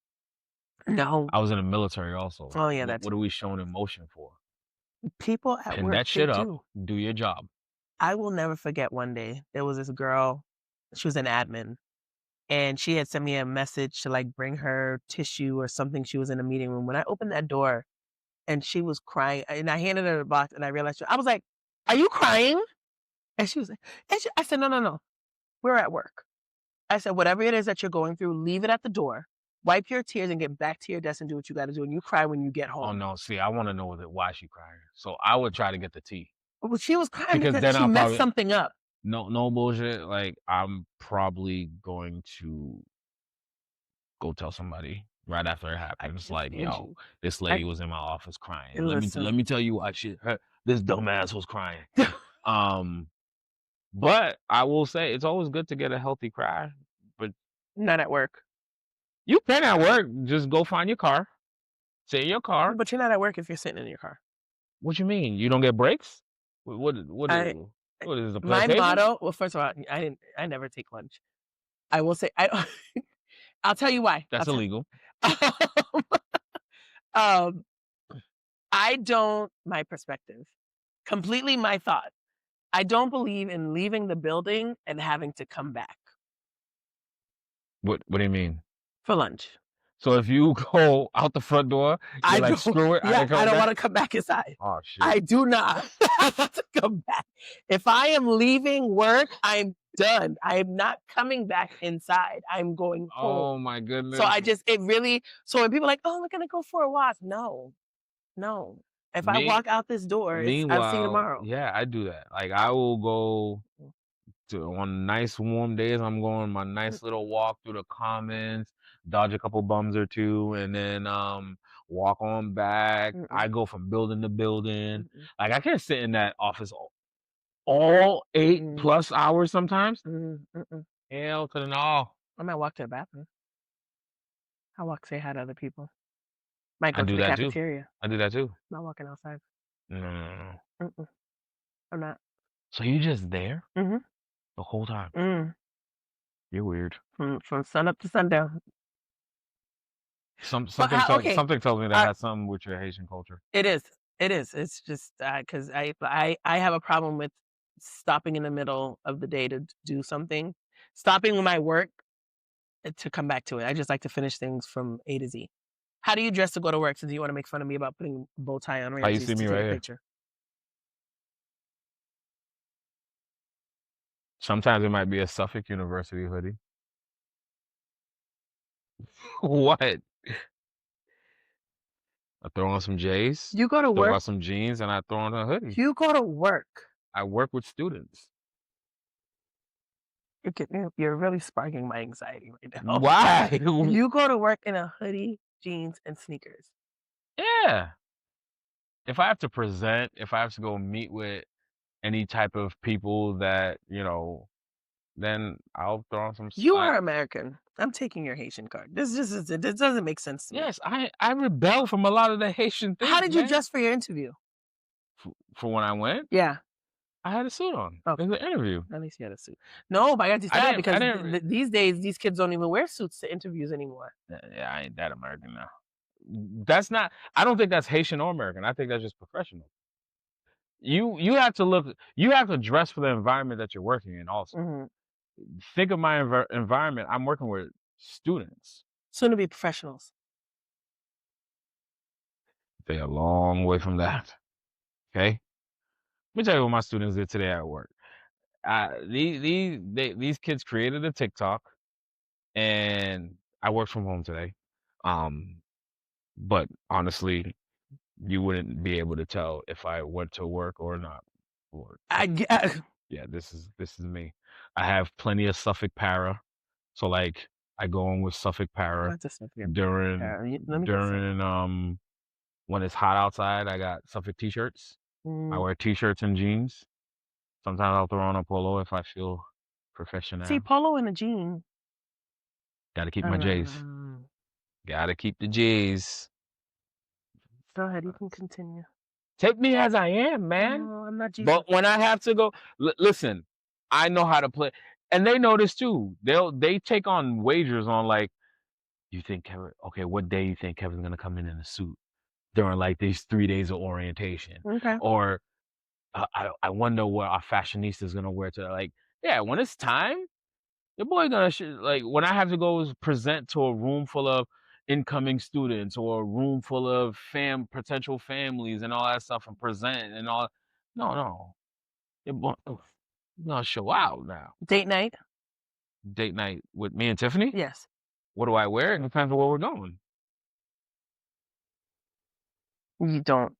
Speaker 2: no,
Speaker 1: I was in the military also.
Speaker 2: oh yeah,
Speaker 1: What are we showing emotion for?
Speaker 2: people at
Speaker 1: Pin
Speaker 2: work
Speaker 1: that
Speaker 2: they
Speaker 1: shit up.
Speaker 2: do.
Speaker 1: Do your job.
Speaker 2: I will never forget one day there was this girl. She was an admin. And she had sent me a message to like bring her tissue or something. She was in a meeting room. When I opened that door and she was crying, and I handed her the box and I realized, I was like, "Are you crying?" And she was like, I said, "No, no, no. We're at work." I said, "Whatever it is that you're going through, leave it at the door. Wipe your tears and get back to your desk and do what you got to do. And you cry when you get
Speaker 1: Oh
Speaker 2: home."
Speaker 1: no, see, I want to know why she crying. So I would try to get the tea
Speaker 2: Well, she was crying
Speaker 1: because
Speaker 2: because
Speaker 1: then
Speaker 2: she
Speaker 1: I'll
Speaker 2: messed
Speaker 1: probably
Speaker 2: something up.
Speaker 1: no bullshit. Like I'm probably going to go tell somebody. right after it
Speaker 2: I
Speaker 1: happened. It's
Speaker 2: can't
Speaker 1: like,
Speaker 2: stand
Speaker 1: yo,
Speaker 2: you.
Speaker 1: this
Speaker 2: I
Speaker 1: lady was in my office crying.
Speaker 2: listen.
Speaker 1: Let me tell you why this dumbass was crying. Um, but I will say it's always good to get a healthy cry. But
Speaker 2: Not at work.
Speaker 1: you can at work. Just go find your car. Sit in your car.
Speaker 2: But you're not at work if you're sitting in your car.
Speaker 1: What you mean? You don't get breaks?
Speaker 2: I
Speaker 1: What is this, a
Speaker 2: my
Speaker 1: plantation?
Speaker 2: motto, well, first of all, I never take lunch. I will say I I'll tell you why.
Speaker 1: That's illegal.
Speaker 2: Um, I don't my perspective, completely my thought. I don't believe in leaving the building and having to come back
Speaker 1: What do you mean?
Speaker 2: for lunch.
Speaker 1: So if you go out the front door,
Speaker 2: I
Speaker 1: you're like,
Speaker 2: don't
Speaker 1: screw it, I
Speaker 2: yeah,
Speaker 1: ain't
Speaker 2: I
Speaker 1: coming
Speaker 2: don't
Speaker 1: back.
Speaker 2: wanna come back inside.
Speaker 1: Oh shit.
Speaker 2: I do not want to come back. If I am leaving work, I'm done. I am not coming back inside. I'm going home.
Speaker 1: Oh my
Speaker 2: So
Speaker 1: goodness.
Speaker 2: I just it really so when people are like, "Oh, we're gonna go for a walk." No, no. If I
Speaker 1: Me
Speaker 2: walk out this door, it's I'll see you
Speaker 1: Meanwhile,
Speaker 2: tomorrow.
Speaker 1: yeah, I do that. Like I will go to on nice warm days, I'm going my nice little walk through the commons, dodge a couple bums or two, and then walk on back.
Speaker 2: Mm-mm,
Speaker 1: I go from building to building.
Speaker 2: mm-mm,
Speaker 1: Like I can't sit in that office all eight
Speaker 2: mm,
Speaker 1: plus hours sometimes.
Speaker 2: mm.
Speaker 1: Hell to the no.
Speaker 2: I might walk to the bathroom. I walk say hi to other people. Might
Speaker 1: I
Speaker 2: go to
Speaker 1: do
Speaker 2: the
Speaker 1: that too.
Speaker 2: cafeteria.
Speaker 1: I do that too.
Speaker 2: Not walking outside.
Speaker 1: No, no, no, no.
Speaker 2: Mm-mm, I'm not.
Speaker 1: So you just there
Speaker 2: Mhm,
Speaker 1: the whole time?
Speaker 2: mm.
Speaker 1: You're weird.
Speaker 2: From sun up to sundown. But okay,
Speaker 1: Something tells me that
Speaker 2: uh,
Speaker 1: has something with your Haitian culture.
Speaker 2: it is. It is. It's just because I have a problem with stopping in the middle of the day to do something, stopping my work to come back to it. I just like to finish things from A to Z. How do you dress to go to work? Since you want to make fun of me about putting a bow tie on
Speaker 1: How you
Speaker 2: Ramses
Speaker 1: see
Speaker 2: to
Speaker 1: me
Speaker 2: take
Speaker 1: right
Speaker 2: a
Speaker 1: here?
Speaker 2: picture.
Speaker 1: Sometimes it might be a Suffolk University hoodie. What? I throw on some J's,
Speaker 2: You go to
Speaker 1: throw
Speaker 2: work.
Speaker 1: on some jeans, and I throw on a hoodie.
Speaker 2: You go to work.
Speaker 1: I work with students.
Speaker 2: You're really sparking my anxiety right now.
Speaker 1: Why?
Speaker 2: You go to work in a hoodie, jeans, and sneakers.
Speaker 1: Yeah. If I have to present, if I have to go meet with any type of people that, then I'll throw on some
Speaker 2: You are American. I'm taking your Haitian card. This doesn't make sense to me.
Speaker 1: yes, I rebel from a lot of the Haitian
Speaker 2: How
Speaker 1: things,
Speaker 2: did you
Speaker 1: man.
Speaker 2: dress for your interview?
Speaker 1: For when I went,
Speaker 2: Yeah.
Speaker 1: I had a suit on. It
Speaker 2: Okay.
Speaker 1: was an interview.
Speaker 2: At least you had a suit. No, but I got you
Speaker 1: I
Speaker 2: sad
Speaker 1: didn't I
Speaker 2: because
Speaker 1: didn't
Speaker 2: these days these kids don't even wear suits to interviews anymore.
Speaker 1: Yeah, I ain't that American now. That's not I don't think that's Haitian or American. I think that's just professional. You have to you have to dress for the environment that you're working in also.
Speaker 2: Mhm.
Speaker 1: Think of my environment. I'm working with students.
Speaker 2: Soon to be professionals.
Speaker 1: They're a long way from that. Okay? Let me tell you what my students did today at work. These kids created a TikTok and I worked from home today. Um, but honestly, you wouldn't be able to tell if I went to work or not. Or
Speaker 2: I
Speaker 1: if,
Speaker 2: get,
Speaker 1: yeah, this is me. I have plenty of Suffolk para, so like I go in with Suffolk para
Speaker 2: What's this stuff here?
Speaker 1: during
Speaker 2: Let me get some.
Speaker 1: during when it's hot outside. I got Suffolk t-shirts. I
Speaker 2: Mm.
Speaker 1: wear t-shirts and jeans. Sometimes I'll throw on a polo if I feel
Speaker 2: See,
Speaker 1: professional.
Speaker 2: polo and a jean.
Speaker 1: Got to keep my J's.
Speaker 2: Uh,
Speaker 1: Got to keep the J's.
Speaker 2: Go ahead, you can continue.
Speaker 1: Take me as I am, man.
Speaker 2: No, I'm not Jesus.
Speaker 1: But when I have to go, listen, I know how to play, and they know this too. They take on wagers on like, you think Kevin? Okay, what day you think Kevin's gonna come in a suit during like these 3 days of orientation,
Speaker 2: Okay.
Speaker 1: or I wonder what our fashionista is gonna wear to like. Yeah, when it's time, your boy gonna like when I have to go present to a room full of incoming students or a room full of potential families and all that stuff and present and all. No, no, your boy, you gonna show out now.
Speaker 2: Date night?
Speaker 1: Date night with me and Tiffany.
Speaker 2: Yes.
Speaker 1: What do I wear? It depends on where we're going.
Speaker 2: You don't.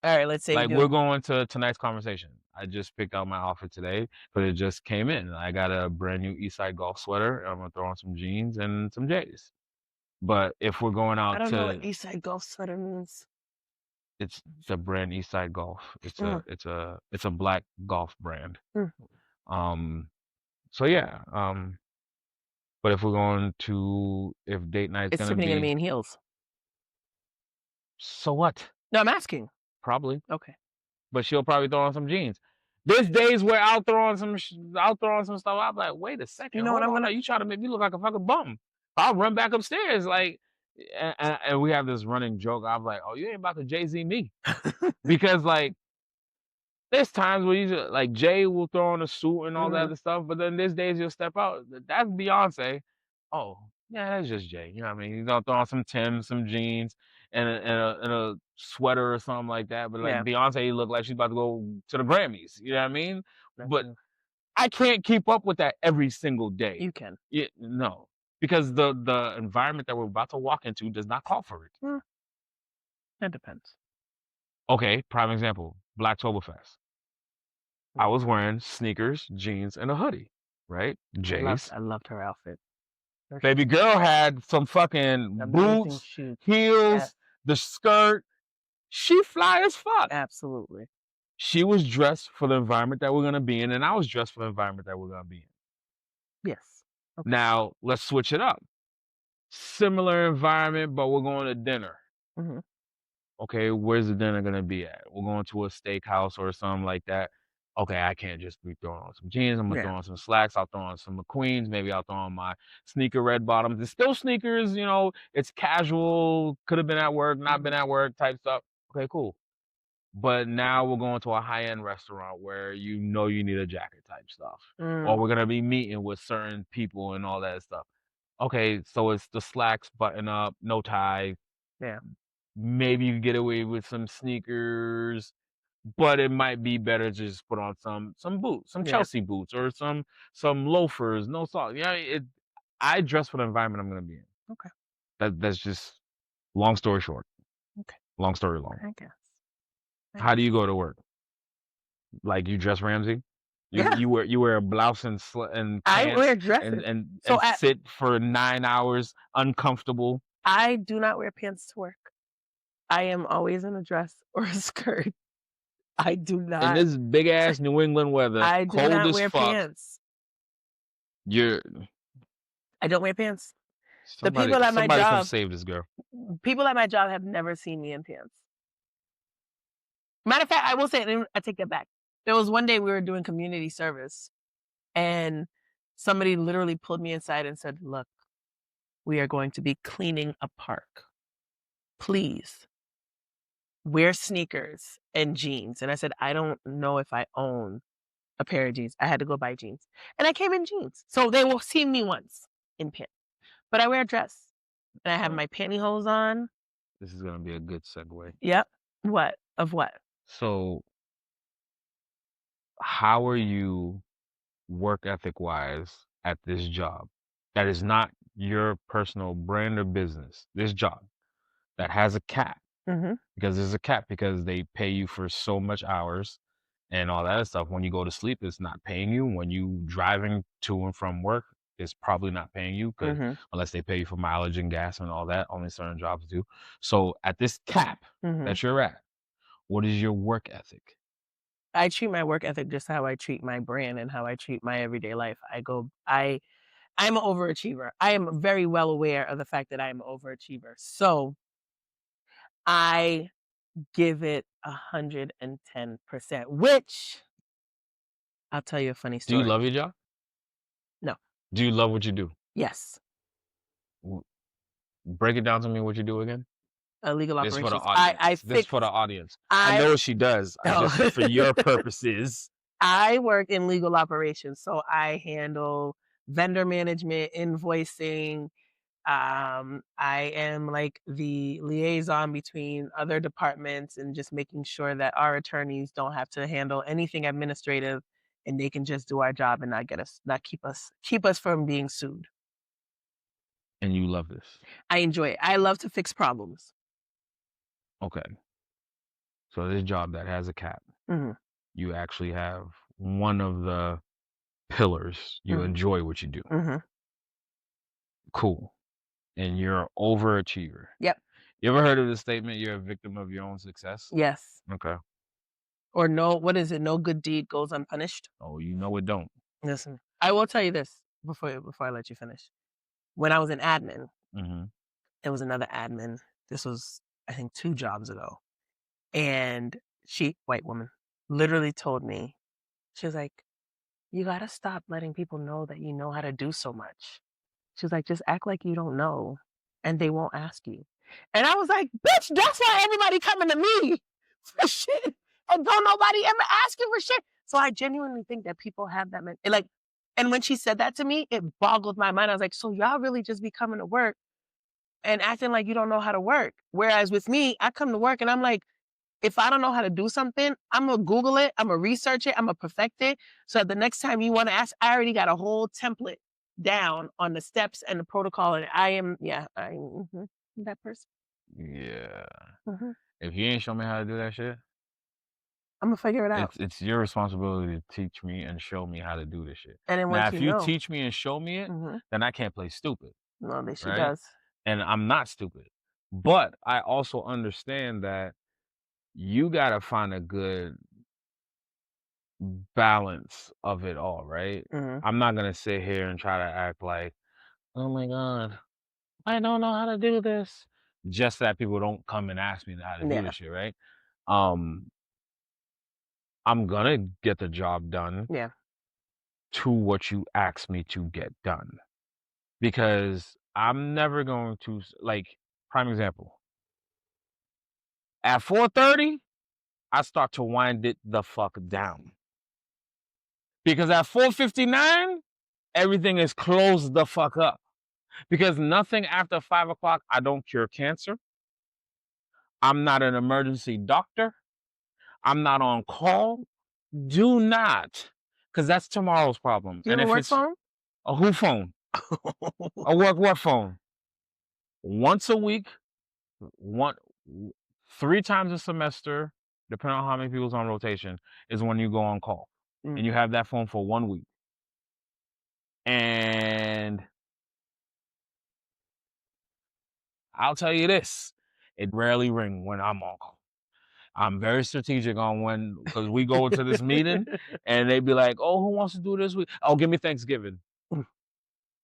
Speaker 2: All right, let's say you
Speaker 1: Like we're
Speaker 2: do.
Speaker 1: going to tonight's conversation. I just picked out my outfit today, but it just came in. I got a brand new Eastside golf sweater. And I'm gonna throw on some jeans and some J's. But if we're going
Speaker 2: I
Speaker 1: out
Speaker 2: don't know what
Speaker 1: to,
Speaker 2: East Side Golf sweater means.
Speaker 1: it's the brand Eastside Golf. It's
Speaker 2: Mm,
Speaker 1: a black golf brand.
Speaker 2: mm.
Speaker 1: Um, so yeah. But if we're going to, if date night's
Speaker 2: It's
Speaker 1: gonna
Speaker 2: typically gonna be
Speaker 1: be,
Speaker 2: in heels.
Speaker 1: so what?
Speaker 2: No, I'm asking.
Speaker 1: Probably.
Speaker 2: Okay.
Speaker 1: But she'll probably throw on some jeans. There's days where I'll throw on some stuff. I'm like, wait a
Speaker 2: You
Speaker 1: second,
Speaker 2: know what
Speaker 1: hold
Speaker 2: I'm
Speaker 1: on, now
Speaker 2: gonna
Speaker 1: you trying to make me look like a fucking bum. I'll run back upstairs, like, and we have this running joke. I'm like, oh, you ain't about to Jay-Z me, because like there's times where you just, like Jay will throw on a suit and all that
Speaker 2: Mhm.
Speaker 1: other stuff, but then there's days you'll step out. That's Beyonce. Oh, yeah, that's just Jay. You know what I mean? He's gonna throw on some Timbs, some jeans, and a sweater or something like that. But like
Speaker 2: Yeah,
Speaker 1: Beyonce, you look like she's about to go to the Grammys. You know what I mean?
Speaker 2: that's
Speaker 1: But
Speaker 2: true.
Speaker 1: I can't keep up with that every single day.
Speaker 2: You can.
Speaker 1: Yeah, no, because the environment that we're about to walk into does not call for it.
Speaker 2: Mm, that depends.
Speaker 1: Okay, prime example, Blacktoberfest. I
Speaker 2: Mm.
Speaker 1: was wearing sneakers, jeans, and a hoodie, right? J's.
Speaker 2: I loved her outfit. Her
Speaker 1: Baby
Speaker 2: shoes,
Speaker 1: girl had some fucking
Speaker 2: amazing
Speaker 1: boots,
Speaker 2: shoes. Yeah,
Speaker 1: heels, the skirt. She fly as fuck.
Speaker 2: absolutely.
Speaker 1: She was dressed for the environment that we're gonna be in, and I was dressed for the environment that we're gonna be in.
Speaker 2: Yes. Okay.
Speaker 1: Now, let's switch it up. Similar environment, but we're going to dinner.
Speaker 2: Mhm.
Speaker 1: Okay, where's the dinner gonna be at? We're going to a steakhouse or something like that. Okay, I can't just be throwing on some jeans. I'm gonna
Speaker 2: Yeah.
Speaker 1: throw on some slacks. I'll throw on some McQueens. Maybe I'll throw on my sneaker red bottoms. It's still sneakers, you know. It's casual. Could have been at work, not been
Speaker 2: Mhm.
Speaker 1: at work type stuff. Okay, cool. But now we're going to a high end restaurant where you know you need a jacket type stuff, or
Speaker 2: Mm,
Speaker 1: we're gonna be meeting with certain people and all that stuff. Okay, so it's the slacks, button up, no tie.
Speaker 2: yeah.
Speaker 1: Maybe you get away with some sneakers, but it might be better to just put on some boots, some
Speaker 2: Yeah.
Speaker 1: Chelsea boots or some loafers, no socks. Yeah, I dress for the environment I'm gonna be in.
Speaker 2: Okay.
Speaker 1: That's just long story short.
Speaker 2: Okay.
Speaker 1: Long story long.
Speaker 2: I guess. I
Speaker 1: How do
Speaker 2: guess.
Speaker 1: you go to work? Like you dress Ramsey? You
Speaker 2: Yeah.
Speaker 1: you wear a blouse and
Speaker 2: I wear
Speaker 1: pants
Speaker 2: dresses. So
Speaker 1: and sit for 9 hours uncomfortable
Speaker 2: I do not wear pants to work. I am always in a dress or a skirt. I do
Speaker 1: in
Speaker 2: not
Speaker 1: this big ass New England weather,
Speaker 2: I do
Speaker 1: cold
Speaker 2: not
Speaker 1: as
Speaker 2: wear
Speaker 1: fuck.
Speaker 2: pants.
Speaker 1: You're
Speaker 2: I don't wear pants. The
Speaker 1: somebody somebody come save this girl.
Speaker 2: people at my job have never seen me in pants. Matter of fact, I will say, I take that back. There was one day we were doing community service, and somebody literally pulled me inside and said, "Look, we are going to be cleaning a park. Please wear sneakers and jeans." And I said, "I don't know if I own a pair of jeans." I had to go buy jeans, and I came in jeans, so they will see me once in pants. But I wear a dress, and I have
Speaker 1: So
Speaker 2: my pantyhose on.
Speaker 1: this is gonna be a good segue.
Speaker 2: Yep. What of what?
Speaker 1: So how are you work ethic wise at this job? That is not your personal brand or business. This job that has a cap.
Speaker 2: Mhm.
Speaker 1: Because there's a cap because they pay you for so much hours and all that other stuff. When you go to sleep, it's not paying you. When you driving to and from work, it's probably not paying you because
Speaker 2: Mhm.
Speaker 1: unless they pay you for mileage and gas and all that, only certain jobs do. So at this cap
Speaker 2: Mhm.
Speaker 1: that you're at, what is your work ethic?
Speaker 2: I treat my work ethic just how I treat my brand and how I treat my everyday life. I'm an overachiever. I am very well aware of the fact that I'm an overachiever. So I give it 110%, which I'll tell you a funny
Speaker 1: Do you
Speaker 2: story.
Speaker 1: love your job?
Speaker 2: No.
Speaker 1: Do you love what you do?
Speaker 2: Yes.
Speaker 1: W- Break it down to me what you do again.
Speaker 2: Illegal
Speaker 1: This for the
Speaker 2: operations. I
Speaker 1: audience. This for the
Speaker 2: fix
Speaker 1: audience. I
Speaker 2: I
Speaker 1: know she does. I
Speaker 2: oh.
Speaker 1: just for your purposes.
Speaker 2: I work in legal operations, so I handle vendor management, invoicing. I am like the liaison between other departments and just making sure that our attorneys don't have to handle anything administrative and they can just do our job and not keep us from being sued.
Speaker 1: And you love this.
Speaker 2: I enjoy it. I love to fix problems.
Speaker 1: Okay. So this job that has a cap,
Speaker 2: Mhm,
Speaker 1: you actually have one of the pillars. You
Speaker 2: mhm,
Speaker 1: enjoy what you do.
Speaker 2: mhm.
Speaker 1: Cool. and you're an overachiever.
Speaker 2: Yep.
Speaker 1: You ever heard of the statement, "You're a victim of your own success"?
Speaker 2: Yes.
Speaker 1: Okay.
Speaker 2: Or no, what is it? No good deed goes unpunished.
Speaker 1: Oh, you know it don't.
Speaker 2: Listen, I will tell you this before I let you finish. When I was an admin,
Speaker 1: Mhm.
Speaker 2: there was another admin. This was, I think, 2 jobs ago. And she, white woman, literally told me, she was like, "You gotta stop letting people know that you know how to do so much." She was like, "Just act like you don't know, and they won't ask you." And I was like, "Bitch, that's why everybody coming to me for shit, and don't nobody ever ask you for shit." So I genuinely think that people have that like, and when she said that to me, it boggled my mind. I was like, "So y'all really just be coming to work and acting like you don't know how to work?" Whereas with me, I come to work and I'm like, if I don't know how to do something, I'm gonna Google it, I'm gonna research it, I'm gonna perfect it. So the next time you want to ask, I already got a whole template down on the steps and the protocol. And I am, yeah, I'm that person.
Speaker 1: Yeah.
Speaker 2: Hmm.
Speaker 1: If you ain't show me how to do that shit,
Speaker 2: I'm gonna figure it out.
Speaker 1: it's your responsibility to teach me and show me how to do this shit.
Speaker 2: And then
Speaker 1: Now,
Speaker 2: once
Speaker 1: if
Speaker 2: you
Speaker 1: you
Speaker 2: know,
Speaker 1: teach me and show me it,
Speaker 2: hmm
Speaker 1: then I can't play stupid,
Speaker 2: no, that she
Speaker 1: right?
Speaker 2: does.
Speaker 1: And I'm not stupid. But I also understand that you gotta find a good balance of it all, right?
Speaker 2: Hmm.
Speaker 1: I'm not gonna sit here and try to act like, "Oh my god, I don't know how to do this," just so that people don't come and ask me how to do
Speaker 2: Yeah,
Speaker 1: this shit, right? Um, I'm gonna get the job done
Speaker 2: yeah.
Speaker 1: to what you asked me to get done, because I'm never going to like, prime example, at 4:30, I start to wind it the fuck down, because at 4:59, everything is closed the fuck up, because nothing after 5 o'clock, I don't cure cancer. I'm not an emergency doctor. I'm not on call. Do not, because that's tomorrow's problem.
Speaker 2: Do you
Speaker 1: And
Speaker 2: have a
Speaker 1: if
Speaker 2: work
Speaker 1: it's
Speaker 2: phone?
Speaker 1: a who phone, a work what phone, once a week, one 3 times a semester, depending on how many people's on rotation, is when you go on call, and
Speaker 2: Mm.
Speaker 1: you have that phone for 1 week. And I'll tell you this, it rarely ring when I'm on call. I'm very strategic on when, because we go into this meeting and they be like, "Oh, who wants to do this week? Oh, give me Thanksgiving."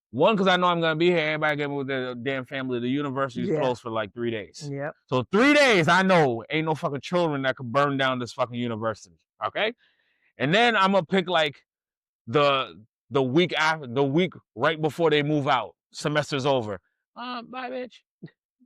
Speaker 1: One, because I know I'm gonna be here. Everybody get with their damn family. The university's
Speaker 2: Yeah.
Speaker 1: closed for like 3 days.
Speaker 2: Yep.
Speaker 1: So 3 days, I know ain't no fucking children that could burn down this fucking university. Okay? And then I'm gonna pick like the week after, the week right before they move out. Semester's over. Bye, bitch.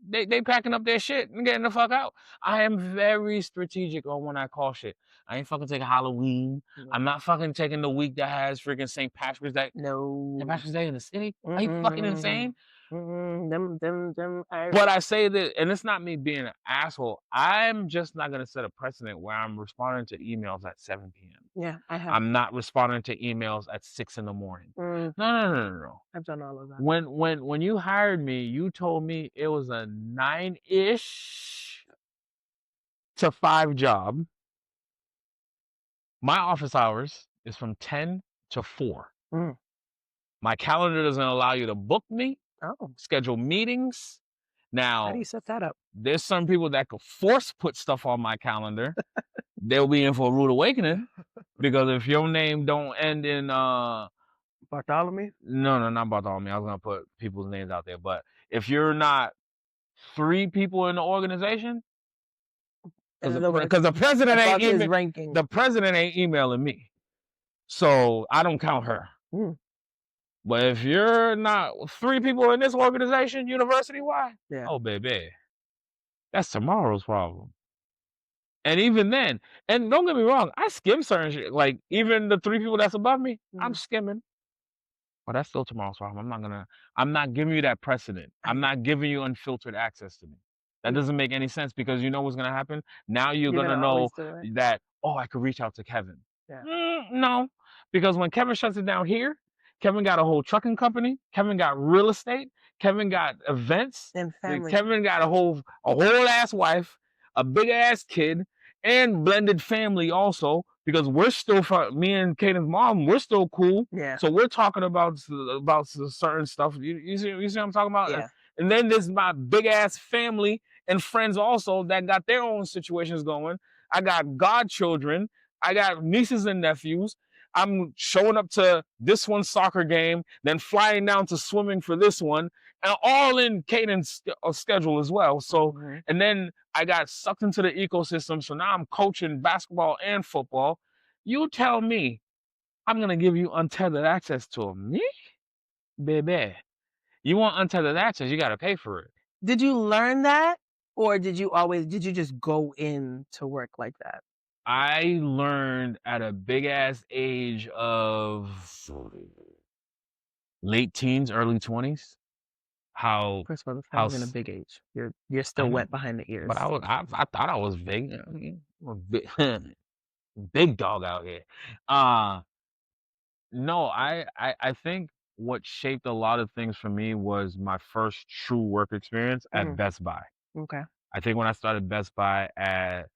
Speaker 1: They packing up their shit and getting the fuck out. I am very strategic on when I call shit. I ain't fucking taking Halloween. I'm
Speaker 2: No.
Speaker 1: not fucking taking the week that has freaking St. Patrick's Day. St.
Speaker 2: No.
Speaker 1: Patrick's Day in the city? Are you fucking
Speaker 2: Mm-mm.
Speaker 1: insane?
Speaker 2: Mm-mm. Them.
Speaker 1: But I say that, and it's not me being an asshole. I'm just not gonna set a precedent where I'm responding to emails at 7 p.m.
Speaker 2: Yeah, I have.
Speaker 1: I'm not responding to emails at 6 in the morning.
Speaker 2: Mm,
Speaker 1: No, no, no, no, no.
Speaker 2: I've done all of that.
Speaker 1: When you hired me, you told me it was a 9-ish to 5 job. My office hours is from 10 to 4.
Speaker 2: Mm.
Speaker 1: My calendar doesn't allow you to book me,
Speaker 2: Oh,
Speaker 1: schedule meetings.
Speaker 2: how do
Speaker 1: Now,
Speaker 2: you set that up?
Speaker 1: there's some people that could force put stuff on my calendar. They'll be in for a rude awakening, because if your name don't end in
Speaker 2: Bartholomew?
Speaker 1: no, not Bartholomew. I was gonna put people's names out there, but if you're not 3 people in the organization,
Speaker 2: In
Speaker 1: because
Speaker 2: other words,
Speaker 1: the president ain't
Speaker 2: above his
Speaker 1: email,
Speaker 2: ranking.
Speaker 1: the president ain't emailing me, so I don't count her.
Speaker 2: Mm,
Speaker 1: But if you're not 3 people in this organization, university wide,
Speaker 2: yeah.
Speaker 1: oh baby, that's tomorrow's problem. And even then, and don't get me wrong, I skim certain shit. Like even the 3 people that's above me, I'm
Speaker 2: Mm,
Speaker 1: skimming. But that's still tomorrow's problem. I'm not giving you that precedent. I'm not giving you unfiltered access to me. That
Speaker 2: yeah.
Speaker 1: doesn't make any sense, because you know what's gonna happen? Now you're
Speaker 2: You're
Speaker 1: gonna
Speaker 2: gonna
Speaker 1: know
Speaker 2: always do it.
Speaker 1: that, oh, I could reach out to Kevin.
Speaker 2: Yeah.
Speaker 1: No, because when Kevin shuts it down here, Kevin got a whole trucking company. Kevin got real estate. Kevin got events.
Speaker 2: And family.
Speaker 1: Kevin got a whole ass wife, a big ass kid, and blended family also. Because we're still, me and Kaden's mom, we're still cool.
Speaker 2: Yeah.
Speaker 1: So we're talking about certain stuff. You see what I'm talking about?
Speaker 2: Yeah.
Speaker 1: And then there's my big ass family and friends also that got their own situations going. I got godchildren. I got nieces and nephews. I'm showing up to this one soccer game, then flying down to swimming for this one, and all in cadence schedule as well. So,
Speaker 2: Mhm.
Speaker 1: and then I got sucked into the ecosystem. So now I'm coaching basketball and football. You tell me I'm gonna give you untethered access to them. Me, baby. You want untethered access, you gotta pay for it.
Speaker 2: Did you learn that, or did you just go in to work like that?
Speaker 1: I learned at a big ass age of late teens, early 20s how
Speaker 2: First of all, that's not
Speaker 1: how
Speaker 2: even a
Speaker 1: s-
Speaker 2: big age. You're
Speaker 1: I
Speaker 2: still
Speaker 1: know,
Speaker 2: wet behind the
Speaker 1: but
Speaker 2: ears.
Speaker 1: I thought I was big. I'm a big, big dog out here. Uh no, I think what shaped a lot of things for me was my first true work experience at
Speaker 2: Mhm.
Speaker 1: Best Buy.
Speaker 2: Okay.
Speaker 1: I think when I started Best Buy at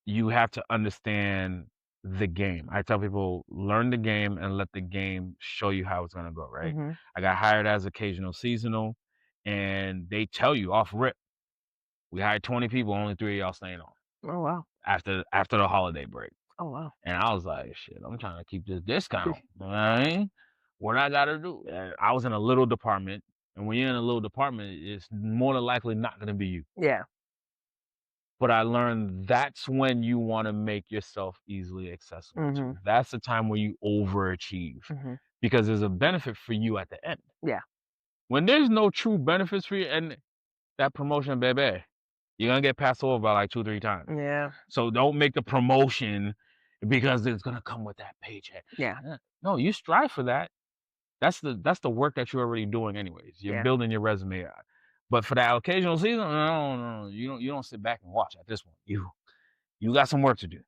Speaker 1: you have to understand the game. I tell people, learn the game and let the game show you how it's gonna go, right?
Speaker 2: Mhm.
Speaker 1: I got hired as occasional seasonal, and they tell you off rip, we hired 20 people, only 3 of y'all staying on
Speaker 2: Oh, wow.
Speaker 1: after the holiday break.
Speaker 2: Oh, wow.
Speaker 1: And I was like, shit, I'm trying to keep this discount. You know what I mean? What I gotta do? And I was in a little department, and when you're in a little department, it's more than likely not gonna be you.
Speaker 2: Yeah.
Speaker 1: But I learned that's when you wanna make yourself easily accessible to.
Speaker 2: Mhm.
Speaker 1: That's the time where you overachieve
Speaker 2: Mhm.
Speaker 1: because there's a benefit for you at the end.
Speaker 2: Yeah.
Speaker 1: When there's no true benefits for you and that promotion, baby, you're gonna get passed over by like 2, 3 times.
Speaker 2: Yeah.
Speaker 1: So don't make the promotion because it's gonna come with that paycheck.
Speaker 2: Yeah.
Speaker 1: No, you strive for that. That's the work that you're already doing anyways. You're
Speaker 2: Yeah.
Speaker 1: building your resume out. But for that occasional season, no, no, no, you don't sit back and watch at this one. You got some work to do.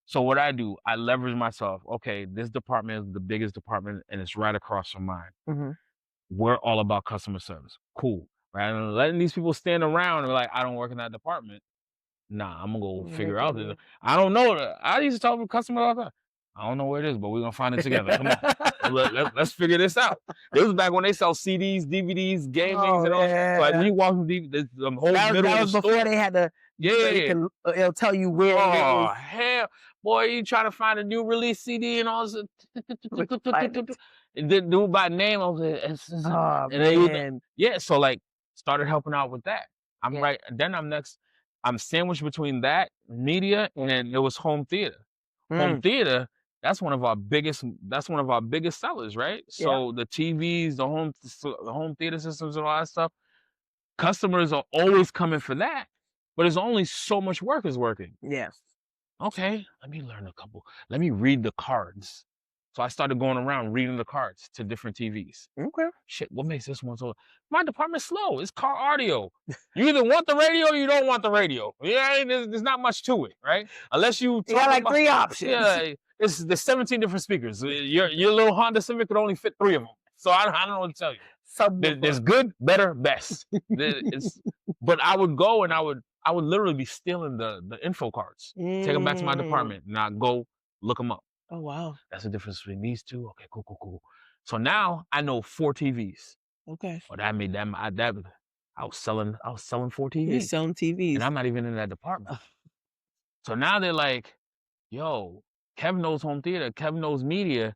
Speaker 1: So what I do, I leverage myself. Okay, this department is the biggest department and it's right across from mine.
Speaker 2: Mhm.
Speaker 1: We're all about customer service. Cool. Right. And letting these people stand around and be like, I don't work in that department. Nah, I'm gonna go figure
Speaker 2: Make it
Speaker 1: out this.
Speaker 2: real.
Speaker 1: I don't know that. I used to talk to customers all the time. I don't know where it is, but we're gonna find it together. Come on. Let's figure this out. This was back when they sell CDs, DVDs, gamings,
Speaker 2: Oh,
Speaker 1: and all. So like when
Speaker 2: yeah.
Speaker 1: you walk through the whole middle
Speaker 2: That
Speaker 1: of the
Speaker 2: was before
Speaker 1: store.
Speaker 2: they had the so you
Speaker 1: Yeah.
Speaker 2: can it'll tell you where it is.
Speaker 1: Oh hell, boy! You try to find a new release CD and all this,
Speaker 2: Where'd you find it?
Speaker 1: and then do it by name. I was like,
Speaker 2: Oh,
Speaker 1: and then
Speaker 2: man.
Speaker 1: yeah. So like, started helping out with that. I'm
Speaker 2: Yeah.
Speaker 1: right. Then I'm next. I'm sandwiched between that media and then it was home theater. Home
Speaker 2: Mm.
Speaker 1: theater. That's one of our biggest. That's one of our biggest sellers, right?
Speaker 2: Yeah.
Speaker 1: So the TVs, the home theater systems, and all that stuff. Customers are always coming for that, but there's only so much work is working.
Speaker 2: Yes.
Speaker 1: Okay, let me learn a couple. Let me read the cards. So I started going around reading the cards to different TVs.
Speaker 2: Okay.
Speaker 1: Shit, what makes this one so? My department's slow. It's car audio. You either want the radio or you don't want the radio. Yeah, there's not much to it, right? Unless you
Speaker 2: You got
Speaker 1: talk
Speaker 2: like
Speaker 1: about
Speaker 2: 3 options.
Speaker 1: yeah, it's the 17 different speakers. Your little Honda Civic could only fit 3 of them. So I don't know what to tell you. There's
Speaker 2: Subwoofer.
Speaker 1: good, better, best. It's, but I would go and I would literally be stealing the info cards, take them back to my
Speaker 2: Mm.
Speaker 1: department, and I go look them up.
Speaker 2: Oh, wow.
Speaker 1: That's the difference between these two. Okay, cool, cool, cool. So now I know 4 TVs.
Speaker 2: Okay.
Speaker 1: Well, that made them that I was selling 4
Speaker 2: You're
Speaker 1: TVs,
Speaker 2: selling
Speaker 1: and
Speaker 2: TVs.
Speaker 1: I'm not even in that department. So now they're like, "Yo, Kev knows home theater. Kev knows media.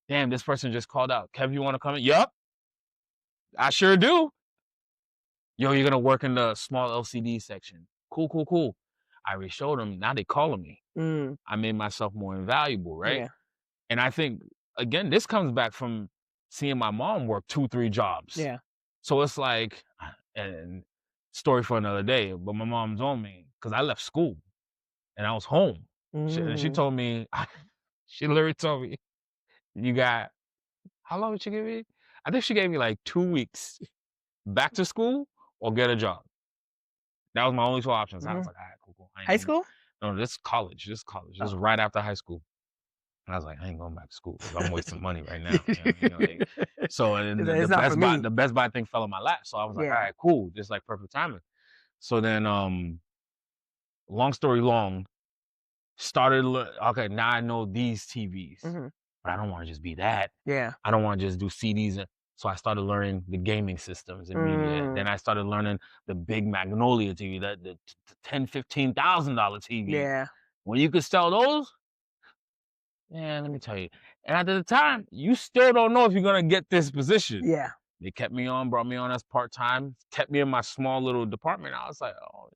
Speaker 1: Damn, this person just called out. Kev, you want to come in? Yup, I sure do. Yo, you're gonna work in the small LCD section. Cool, cool, cool. I already showed them. Now they calling me.
Speaker 2: Mm.
Speaker 1: I made myself more invaluable, right?
Speaker 2: Yeah.
Speaker 1: And I think again, this comes back from seeing my mom work 2, 3 jobs.
Speaker 2: Yeah.
Speaker 1: So it's like, and story for another day. But my mom's on me because I left school and I was home. She
Speaker 2: Mm.
Speaker 1: told me, she literally told me, you got how long did she give me? I think she gave me like 2 weeks back to school or get a job. That was my only 2 options. I was
Speaker 2: Mhm.
Speaker 1: like, "All right, cool, cool. I ain't
Speaker 2: High
Speaker 1: going back."
Speaker 2: school?
Speaker 1: No, this is college. This is college. This is
Speaker 2: Oh.
Speaker 1: right after high school. And I was like, "I ain't going back to school because I'm wasting money right now." You know what I mean? Like, so and then
Speaker 2: It's not for me.
Speaker 1: The Best Buy thing fell in my lap. So I was like, "All
Speaker 2: Yeah.
Speaker 1: right, cool. Just like perfect timing." So then, long story long, okay, now I know these TVs,
Speaker 2: Mhm.
Speaker 1: but I don't want to just be that.
Speaker 2: Yeah.
Speaker 1: I don't want to just do CDs. So I started learning the gaming systems and media.
Speaker 2: Mm,
Speaker 1: Then I started learning the big Magnolia TV, the $10, $15,000 TVs.
Speaker 2: yeah,
Speaker 1: When you could sell those, man, let me tell you. And at the time, you still don't know if you're gonna get this position.
Speaker 2: yeah,
Speaker 1: They kept me on, brought me on as part-time, kept me in my small little department. I was like, oh, all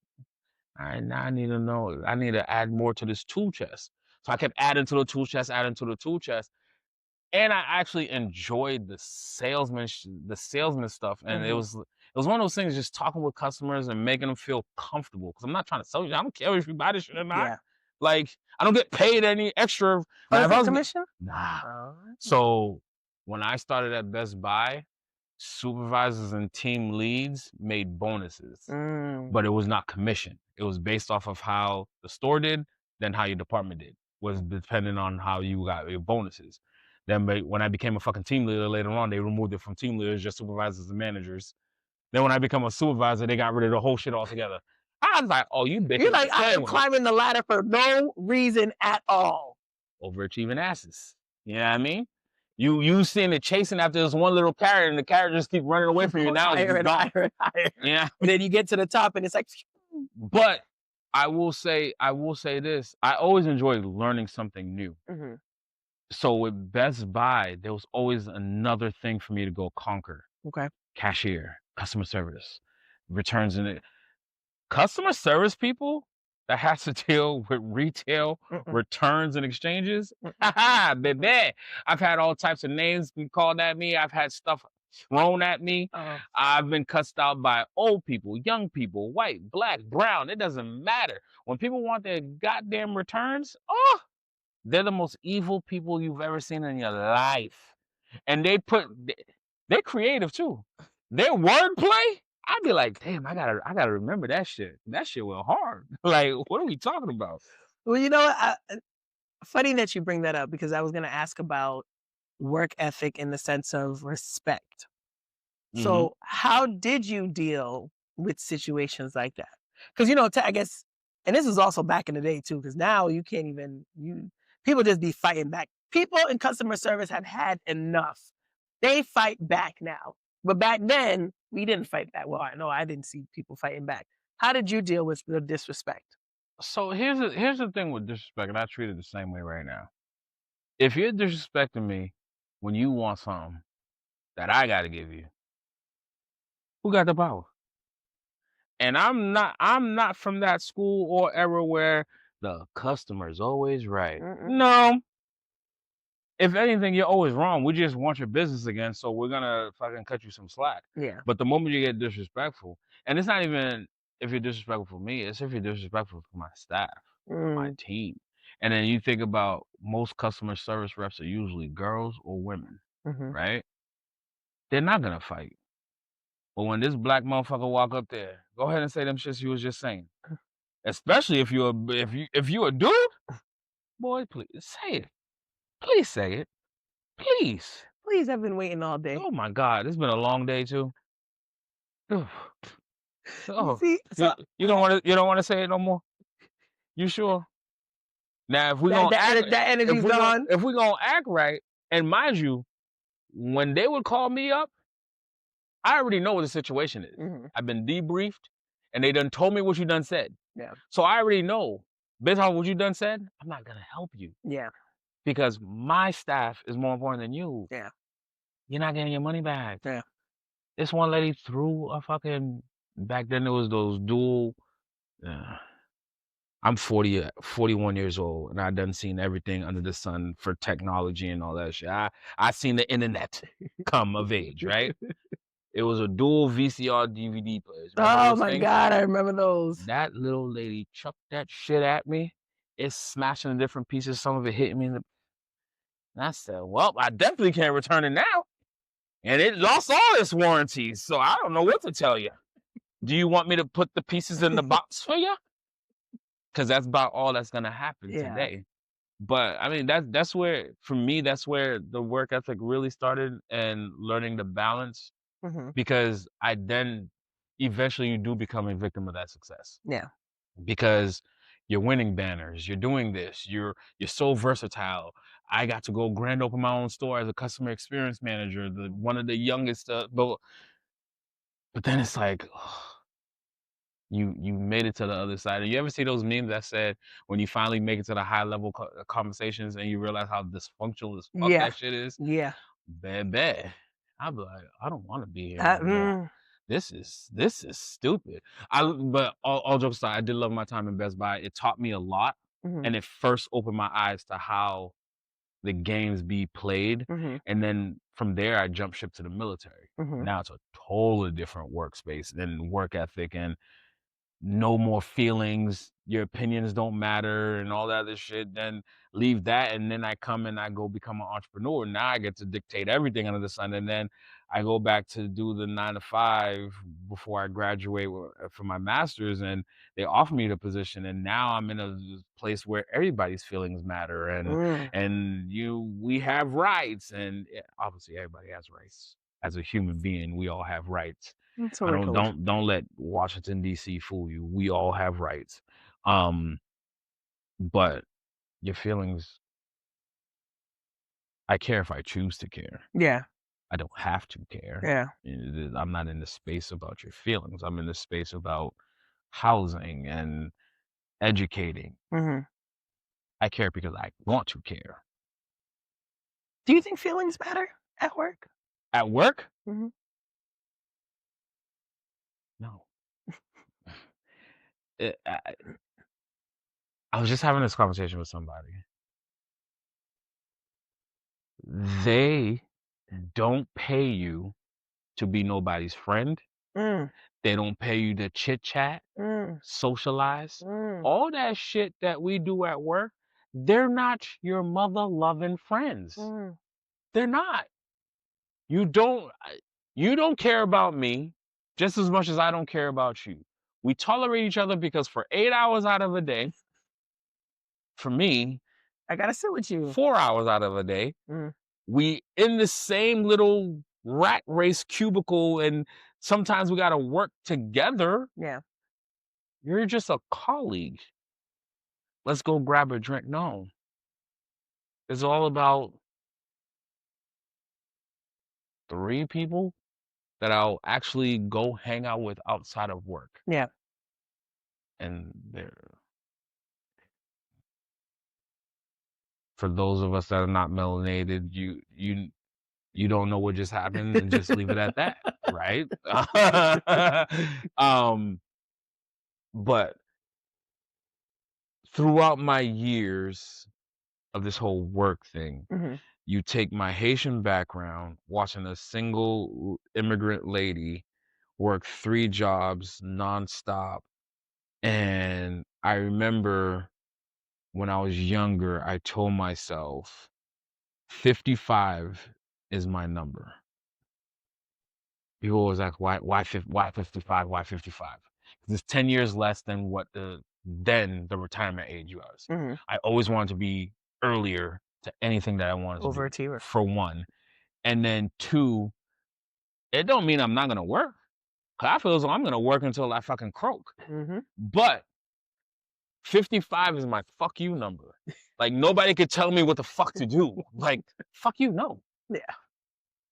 Speaker 1: right, now I need to know. I need to add more to this tool chest. So I kept adding to the tool chest, adding to the tool chest. And I actually enjoyed the salesman stuff. And
Speaker 2: mhm,
Speaker 1: it was one of those things, just talking with customers and making them feel comfortable. Because I'm not trying to sell you. I don't care if you buy this shit or not.
Speaker 2: yeah.
Speaker 1: Like, I don't get paid any extra.
Speaker 2: Oh,
Speaker 1: Now,
Speaker 2: is
Speaker 1: if I
Speaker 2: it
Speaker 1: was
Speaker 2: commission?
Speaker 1: nah.
Speaker 2: Oh,
Speaker 1: So when I started at Best Buy, supervisors and team leads made bonuses,
Speaker 2: mm,
Speaker 1: but it was not commission. It was based off of how the store did, then how your department did, was depending on how you got your bonuses. Then when I became a fucking team leader later on, they removed it from team leaders, just supervisors and managers. Then when I become a supervisor, they got rid of the whole shit altogether. I was like, oh, you
Speaker 2: you're
Speaker 1: bitches
Speaker 2: like, I am
Speaker 1: playing with me.
Speaker 2: climbing the ladder for no reason at all.
Speaker 1: Overachieving asses. You know what I mean? You seeing it chasing after this one little carrot, and the carrot just keep running away from you.
Speaker 2: Going
Speaker 1: Now it's
Speaker 2: higher
Speaker 1: just
Speaker 2: and
Speaker 1: gone.
Speaker 2: higher and higher.
Speaker 1: Yeah.
Speaker 2: And then you get to the top and it's like,
Speaker 1: But I will say this. I always enjoy learning something new.
Speaker 2: mhm,
Speaker 1: So with Best Buy, there was always another thing for me to go conquer.
Speaker 2: okay.
Speaker 1: Cashier, customer service, returns in it. Customer service people that has to deal with retail
Speaker 2: Mm-mm,
Speaker 1: returns and exchanges.
Speaker 2: mm-mm.
Speaker 1: Haha, baby. I've had all types of names be called at me. I've had stuff thrown at me.
Speaker 2: Oh,
Speaker 1: I've been cussed out by old people, young people, white, black, brown. It doesn't matter. When people want their goddamn returns, oh, they're the most evil people you've ever seen in your life. And they're creative too. Their wordplay, I'd be like, damn, I gotta remember that shit. That shit went hard. Like, what are we talking about?
Speaker 2: well, you know what? Funny that you bring that up because I was going to ask about work ethic in the sense of respect.
Speaker 1: Hmm.
Speaker 2: So, how did you deal with situations like that? Because I guess, and this was also back in the day too. Because now you can't even people just be fighting back. People in customer service have had enough. They fight back now, but back then we didn't fight back. Well, I know I didn't see people fighting back. How did you deal with the disrespect?
Speaker 1: So here's the thing with disrespect, and I treat it the same way right now. If you're disrespecting me when you want something that I gotta give you, who got the power? And I'm not from that school or era where the customer's always right.
Speaker 2: Mm-mm.
Speaker 1: No, if anything, you're always wrong. We just want your business again, so we're gonna fucking cut you some slack.
Speaker 2: Yeah.
Speaker 1: But the moment you get disrespectful, and it's not even if you're disrespectful for me, it's if you're disrespectful for my staff, for my
Speaker 2: Mm,
Speaker 1: team. And then you think about most customer service reps are usually girls or women,
Speaker 2: hmm
Speaker 1: right? They're not gonna fight. But when this black motherfucker walk up there, go ahead and say them shits you was just saying. Especially if you a dude, boy, please say it. Please say it. Please.
Speaker 2: Please, I've been waiting all day.
Speaker 1: Oh my God, it's been a long day too. Oh,
Speaker 2: See, so
Speaker 1: you don't want to say it no more. You sure? Now,
Speaker 2: that energy's gone.
Speaker 1: if we gonna act right, and mind you, when they would call me up, I already know what the situation is.
Speaker 2: Hmm
Speaker 1: I've been debriefed, and they done told me what you done said.
Speaker 2: Yeah.
Speaker 1: So I already know, based on what you done said, I'm not gonna help you
Speaker 2: Yeah.
Speaker 1: because my staff is more important than you.
Speaker 2: Yeah.
Speaker 1: You're not getting your money back.
Speaker 2: Yeah.
Speaker 1: This one lady threw a fucking. Back then, there was those dual. Uh, I'm 41 years old, and I done seen everything under the sun for technology and all that shit. I seen the internet come of age, right? It was a dual VCR DVD players. Remember
Speaker 2: Oh
Speaker 1: those
Speaker 2: my
Speaker 1: things?
Speaker 2: God, I remember those.
Speaker 1: That little lady chucked that shit at me. It's smashing in different pieces. Some of it hit me in the. And I said, "Well, I definitely can't return it now." And it lost all its warranties, so I don't know what to tell you. Do you want me to put the pieces in the box for you? Because that's about all that's gonna happen
Speaker 2: Yeah.
Speaker 1: today. But I mean, that's where for me, that's where the work ethic really started and learning the balance.
Speaker 2: hmm
Speaker 1: Because I then eventually you do become a victim of that success
Speaker 2: Yeah.
Speaker 1: because you're winning banners, you're doing this, you're so versatile. I got to go grand open my own store as a customer experience manager, the one of the youngest, but then it's like, you made it to the other side. And you ever see those memes that said when you finally make it to the high level conversations and you realize how dysfunctional as fuck
Speaker 2: Yeah.
Speaker 1: that shit is?
Speaker 2: Yeah.
Speaker 1: Bad. I'm like, I don't want to be here
Speaker 2: That
Speaker 1: no more. This is stupid. But all jokes aside, I did love my time in Best Buy. It taught me a lot,
Speaker 2: mhm,
Speaker 1: and it first opened my eyes to how the games be played.
Speaker 2: mhm,
Speaker 1: And then from there, I jumped ship to the military.
Speaker 2: mhm,
Speaker 1: Now it's a totally different workspace and work ethic, and no more feelings, your opinions don't matter and all that other shit, then leave that, and then I come and I go become an entrepreneur. Now I get to dictate everything under the sun, and then I go back to do the 9 to 5 before I graduate for my master's, and they offer me the position, and now I'm in a place where everybody's feelings matter,
Speaker 2: mm.
Speaker 1: and we have rights, and obviously everybody has rights. As a human being, we all have rights.
Speaker 2: That's
Speaker 1: I
Speaker 2: what we're
Speaker 1: don't
Speaker 2: told.
Speaker 1: don't don't let Washington D.C. fool you. We all have rights. Um, but your feelings, I care if I choose to care.
Speaker 2: Yeah.
Speaker 1: I don't have to care.
Speaker 2: Yeah.
Speaker 1: I'm not in the space about your feelings. I'm in the space about housing and educating.
Speaker 2: Mhm.
Speaker 1: I care because I want to care.
Speaker 2: Do you think feelings matter at work?
Speaker 1: At work?
Speaker 2: Mhm.
Speaker 1: No. I was just having this conversation with somebody. They don't pay you to be nobody's friend.
Speaker 2: Mm,
Speaker 1: They don't pay you to chit chat,
Speaker 2: mm,
Speaker 1: socialize.
Speaker 2: mm,
Speaker 1: All that shit that we do at work, they're not your mother loving friends.
Speaker 2: mm.
Speaker 1: They're not. You don't you don't care about me just as much as I don't care about you. We tolerate each other because for 8 hours out of a day, for me,
Speaker 2: I gotta sit with you.
Speaker 1: 4 hours out of a day,
Speaker 2: Mm,
Speaker 1: we in the same little rat race cubicle, and sometimes we got to work together.
Speaker 2: yeah.
Speaker 1: You're just a colleague. Let's go grab a drink. No, it's all about 3 people that I'll actually go hang out with outside of work.
Speaker 2: Yeah.
Speaker 1: And for those of us that are not melanated, you don't know what just happened, and just leave it at that, right? um, but throughout my years of this whole work thing,
Speaker 2: Mhm.
Speaker 1: you take my Haitian background, watching a single immigrant lady work 3 jobs nonstop. And I remember when I was younger, I told myself 55 is my number. People always ask why 55? Why 55? 'Cause it's 10 years less than what the retirement age was.
Speaker 2: Mhm.
Speaker 1: I always wanted to be earlier to anything that I wanted to do,
Speaker 2: Overachiever.
Speaker 1: for one. And then two, it don't mean I'm not gonna work. 'Cause I feel as though I'm gonna work until I fucking croak.
Speaker 2: Mhm.
Speaker 1: But 55 is my fuck you number. Like, nobody could tell me what the fuck to do. Like, fuck you, no.
Speaker 2: Yeah.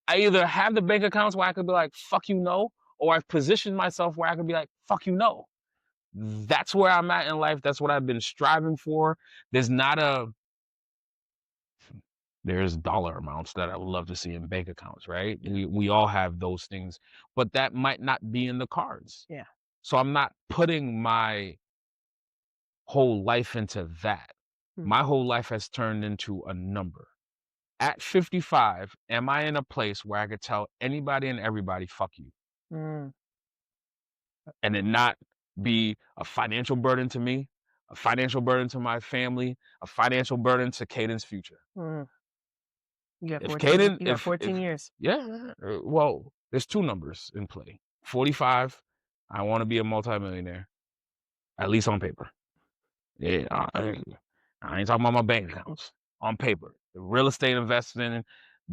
Speaker 1: I either have the bank accounts where I could be like, fuck you, no, or I've positioned myself where I could be like, fuck you, no. That's where I'm at in life. That's what I've been striving for. There's not a there's dollar amounts that I would love to see in bank accounts, right?
Speaker 2: Yeah.
Speaker 1: We all have those things, but that might not be in the cards.
Speaker 2: Yeah.
Speaker 1: So I'm not putting my whole life into that.
Speaker 2: Mm,
Speaker 1: My whole life has turned into a number. At 55, am I in a place where I could tell anybody and everybody, fuck you,
Speaker 2: mm,
Speaker 1: and it not be a financial burden to me, a financial burden to my family, a financial burden to Caden's future?
Speaker 2: mm.
Speaker 1: If Caden,
Speaker 2: You got 14 years.
Speaker 1: yeah, well, there's 2 numbers in play. 45, I want to be a multimillionaire, at least on paper. Yeah, I ain't talking about my bank accounts. On paper, the real estate investing,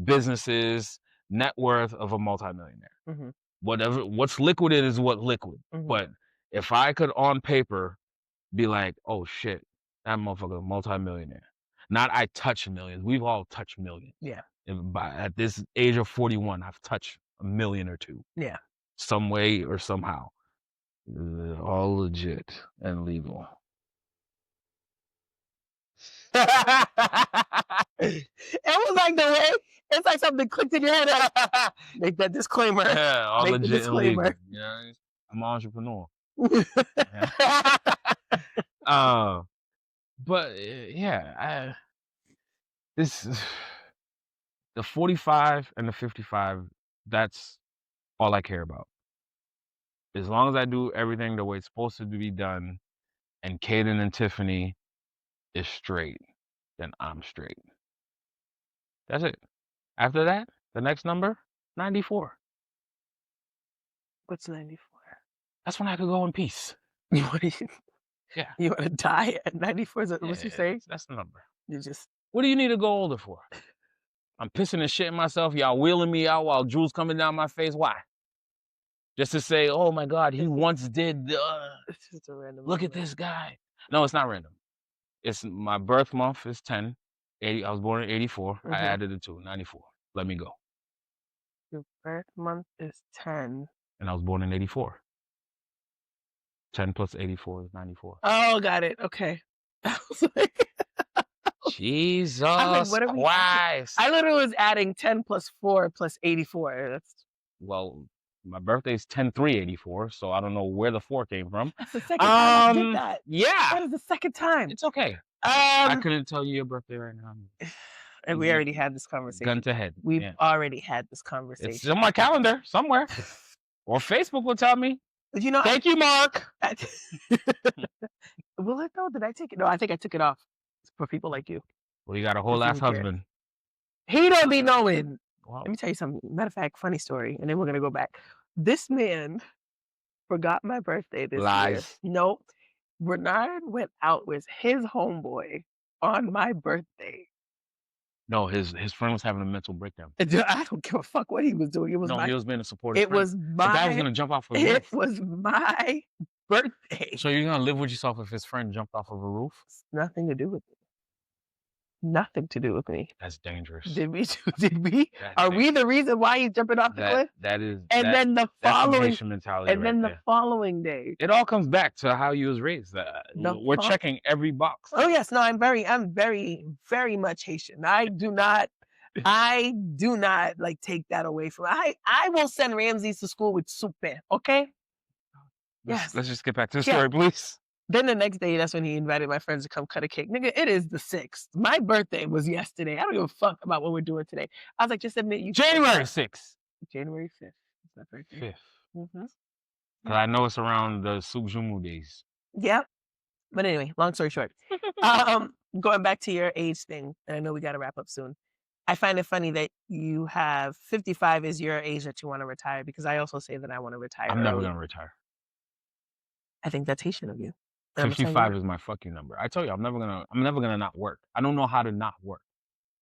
Speaker 1: businesses, net worth of a multimillionaire.
Speaker 2: Mhm.
Speaker 1: Whatever, what's liquid is what liquid.
Speaker 2: Mhm.
Speaker 1: But if I could on paper be like, oh shit, that motherfucker multimillionaire. Not I touch millions. We've all touched millions.
Speaker 2: Yeah.
Speaker 1: At this age of 41, I've touched a million or two.
Speaker 2: Yeah.
Speaker 1: Some way or somehow. All legit and legal.
Speaker 2: It was like the way it's like something clicked in your head. Make that disclaimer.
Speaker 1: Yeah, all
Speaker 2: Make the
Speaker 1: legit and legal.
Speaker 2: disclaimer.
Speaker 1: You know, I'm an entrepreneur. But yeah, this the 45 and the 55. That's all I care about. As long as I do everything the way it's supposed to be done, and Caden and Tiffany is straight, then I'm straight. That's it. After that, the next number, 94.
Speaker 2: What's 94?
Speaker 1: That's when I could go in peace.
Speaker 2: You want to?
Speaker 1: Yeah.
Speaker 2: You want to die at 94? Is that what you say?
Speaker 1: That's the number.
Speaker 2: You just.
Speaker 1: What do you need to go older for? I'm pissing and shitting myself. Y'all wheeling me out while Drew's coming down my face. Why? Just to say, oh my God, he once did.
Speaker 2: It's just a random.
Speaker 1: Look at this guy. No, it's not random. It's my birth month is 10. 80. I was born in 84. I added the 2, 94. Let me go.
Speaker 2: Your birth month is 10.
Speaker 1: And I was born in 84. 10 plus 84 is 94.
Speaker 2: Oh, got it. Okay. I was like,
Speaker 1: Jesus
Speaker 2: what are we
Speaker 1: Christ.
Speaker 2: I literally was adding 10 plus 4 plus 84. That's
Speaker 1: well, my birthday's 10/3/84, so I don't know where the 4 came from.
Speaker 2: That's the second time I did that.
Speaker 1: Yeah.
Speaker 2: That is the second time.
Speaker 1: It's okay. I couldn't tell you your birthday right now.
Speaker 2: And we already had this conversation.
Speaker 1: Gun to head.
Speaker 2: We've already had this conversation.
Speaker 1: It's on my calendar somewhere. Or Facebook will tell me.
Speaker 2: You know,
Speaker 1: thank you, Mark.
Speaker 2: Will it though? Did I take it? No, I think I took it off for people like you.
Speaker 1: Well, you got a whole ass husband.
Speaker 2: He don't be knowing.
Speaker 1: Wow.
Speaker 2: Let me tell you something. Matter of fact, funny story, and then we're gonna go back. This man forgot my birthday this year. Nope. Bernard went out with his homeboy on my birthday.
Speaker 1: No, his friend was having a mental breakdown.
Speaker 2: I don't give a fuck what he was doing. It was
Speaker 1: he was being a supportive
Speaker 2: It
Speaker 1: friend.
Speaker 2: was my.
Speaker 1: The guy was gonna jump off of a roof.
Speaker 2: It was my birthday.
Speaker 1: So you're gonna live with yourself if his friend jumped off of a roof?
Speaker 2: It's nothing to do with me. Nothing to do with me.
Speaker 1: That's dangerous.
Speaker 2: Did we? Are we the reason why he's jumping off the cliff?
Speaker 1: That is.
Speaker 2: And then the following
Speaker 1: Haitian mentality.
Speaker 2: And then the following day,
Speaker 1: it all comes back to how you was raised. We're checking every box.
Speaker 2: Oh yes, no, I'm very, very much Haitian. I do not like take that away from. I will send Ramses to school with soup. Okay.
Speaker 1: Let's just get back to the story, please.
Speaker 2: Then the next day, that's when he invited my friends to come cut a cake. Nigga, it is the 6th. My birthday was yesterday. I don't give a fuck about what we're doing today. I was like, just admit you.
Speaker 1: January 6th.
Speaker 2: January 5th. It's my birthday.
Speaker 1: 5th. Because I know it's around the Subjumu days.
Speaker 2: Yeah. But anyway, long story short. Going back to your age thing, and I know we got to wrap up soon. I find it funny that you have 55 is your age that you want to retire, because I also say that I want to retire.
Speaker 1: I'm never going to retire.
Speaker 2: I think that's Haitian of you.
Speaker 1: 55 is my fucking number. I tell you, I'm never gonna not work. I don't know how to not work.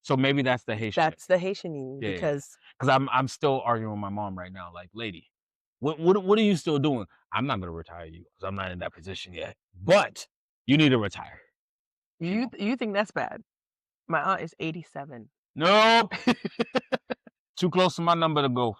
Speaker 1: So maybe that's the Haitian.
Speaker 2: That's the Haitian in you, because
Speaker 1: I'm still arguing with my mom right now. Like, lady, what are you still doing? I'm not gonna retire you because I'm not in that position yet. But you need to retire.
Speaker 2: You think that's bad? My aunt is 87.
Speaker 1: Nope. Too close to my number to go.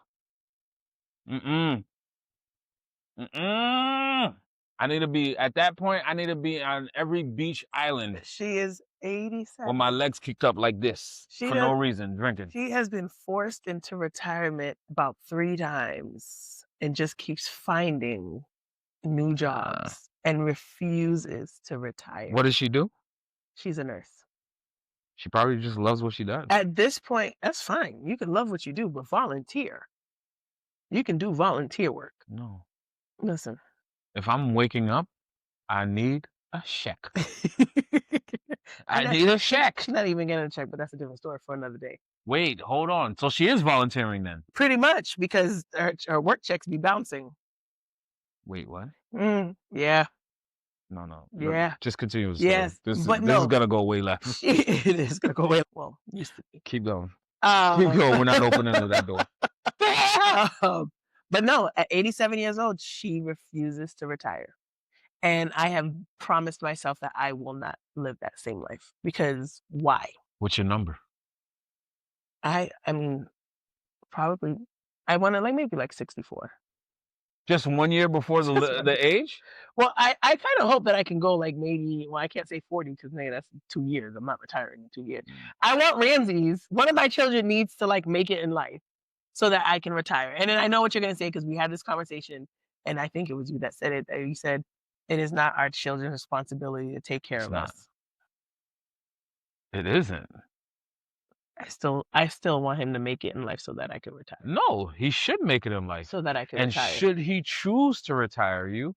Speaker 1: I need to be, at that point, I need to be on every beach island.
Speaker 2: She is 87.
Speaker 1: With my legs kicked up like this for no reason, drinking.
Speaker 2: She has been forced into retirement about 3 times and just keeps finding new jobs and refuses to retire.
Speaker 1: What does she do?
Speaker 2: She's a nurse.
Speaker 1: She probably just loves what she does.
Speaker 2: At this point, that's fine. You can love what you do, but volunteer. You can do volunteer work.
Speaker 1: No.
Speaker 2: Listen.
Speaker 1: If I'm waking up, I need a check. I need a check.
Speaker 2: She's not even getting a check, but that's a different story for another day.
Speaker 1: Wait, hold on. So she is volunteering then?
Speaker 2: Pretty much, because her work checks be bouncing.
Speaker 1: Wait, what?
Speaker 2: Yeah.
Speaker 1: No.
Speaker 2: Yeah.
Speaker 1: Just continue.
Speaker 2: Yes.
Speaker 1: This is going to go way left.
Speaker 2: It is going to go way. Well, used to be.
Speaker 1: Keep going. Keep going. We're not opening that door.
Speaker 2: But no, at 87 years old, she refuses to retire. And I have promised myself that I will not live that same life because why?
Speaker 1: What's your number?
Speaker 2: I mean, probably I want to like maybe like 64.
Speaker 1: Just 1 year before
Speaker 2: Just
Speaker 1: the
Speaker 2: one.
Speaker 1: age?
Speaker 2: Well, I kind of hope that I can go like maybe, well, I can't say 40 because maybe that's 2 years. I'm not retiring in 2 years.
Speaker 1: Mm,
Speaker 2: I want Ramses. One of my children needs to like make it in life so that I can retire. And then I know what you're going to say because we had this conversation, and I think it was you that said it. That you said it is not our children's responsibility to take care
Speaker 1: it's
Speaker 2: of
Speaker 1: not.
Speaker 2: us.
Speaker 1: It isn't.
Speaker 2: I still want him to make it in life so that I can retire.
Speaker 1: No, he should make it in life.
Speaker 2: So that I can
Speaker 1: And
Speaker 2: retire.
Speaker 1: should he choose to retire you,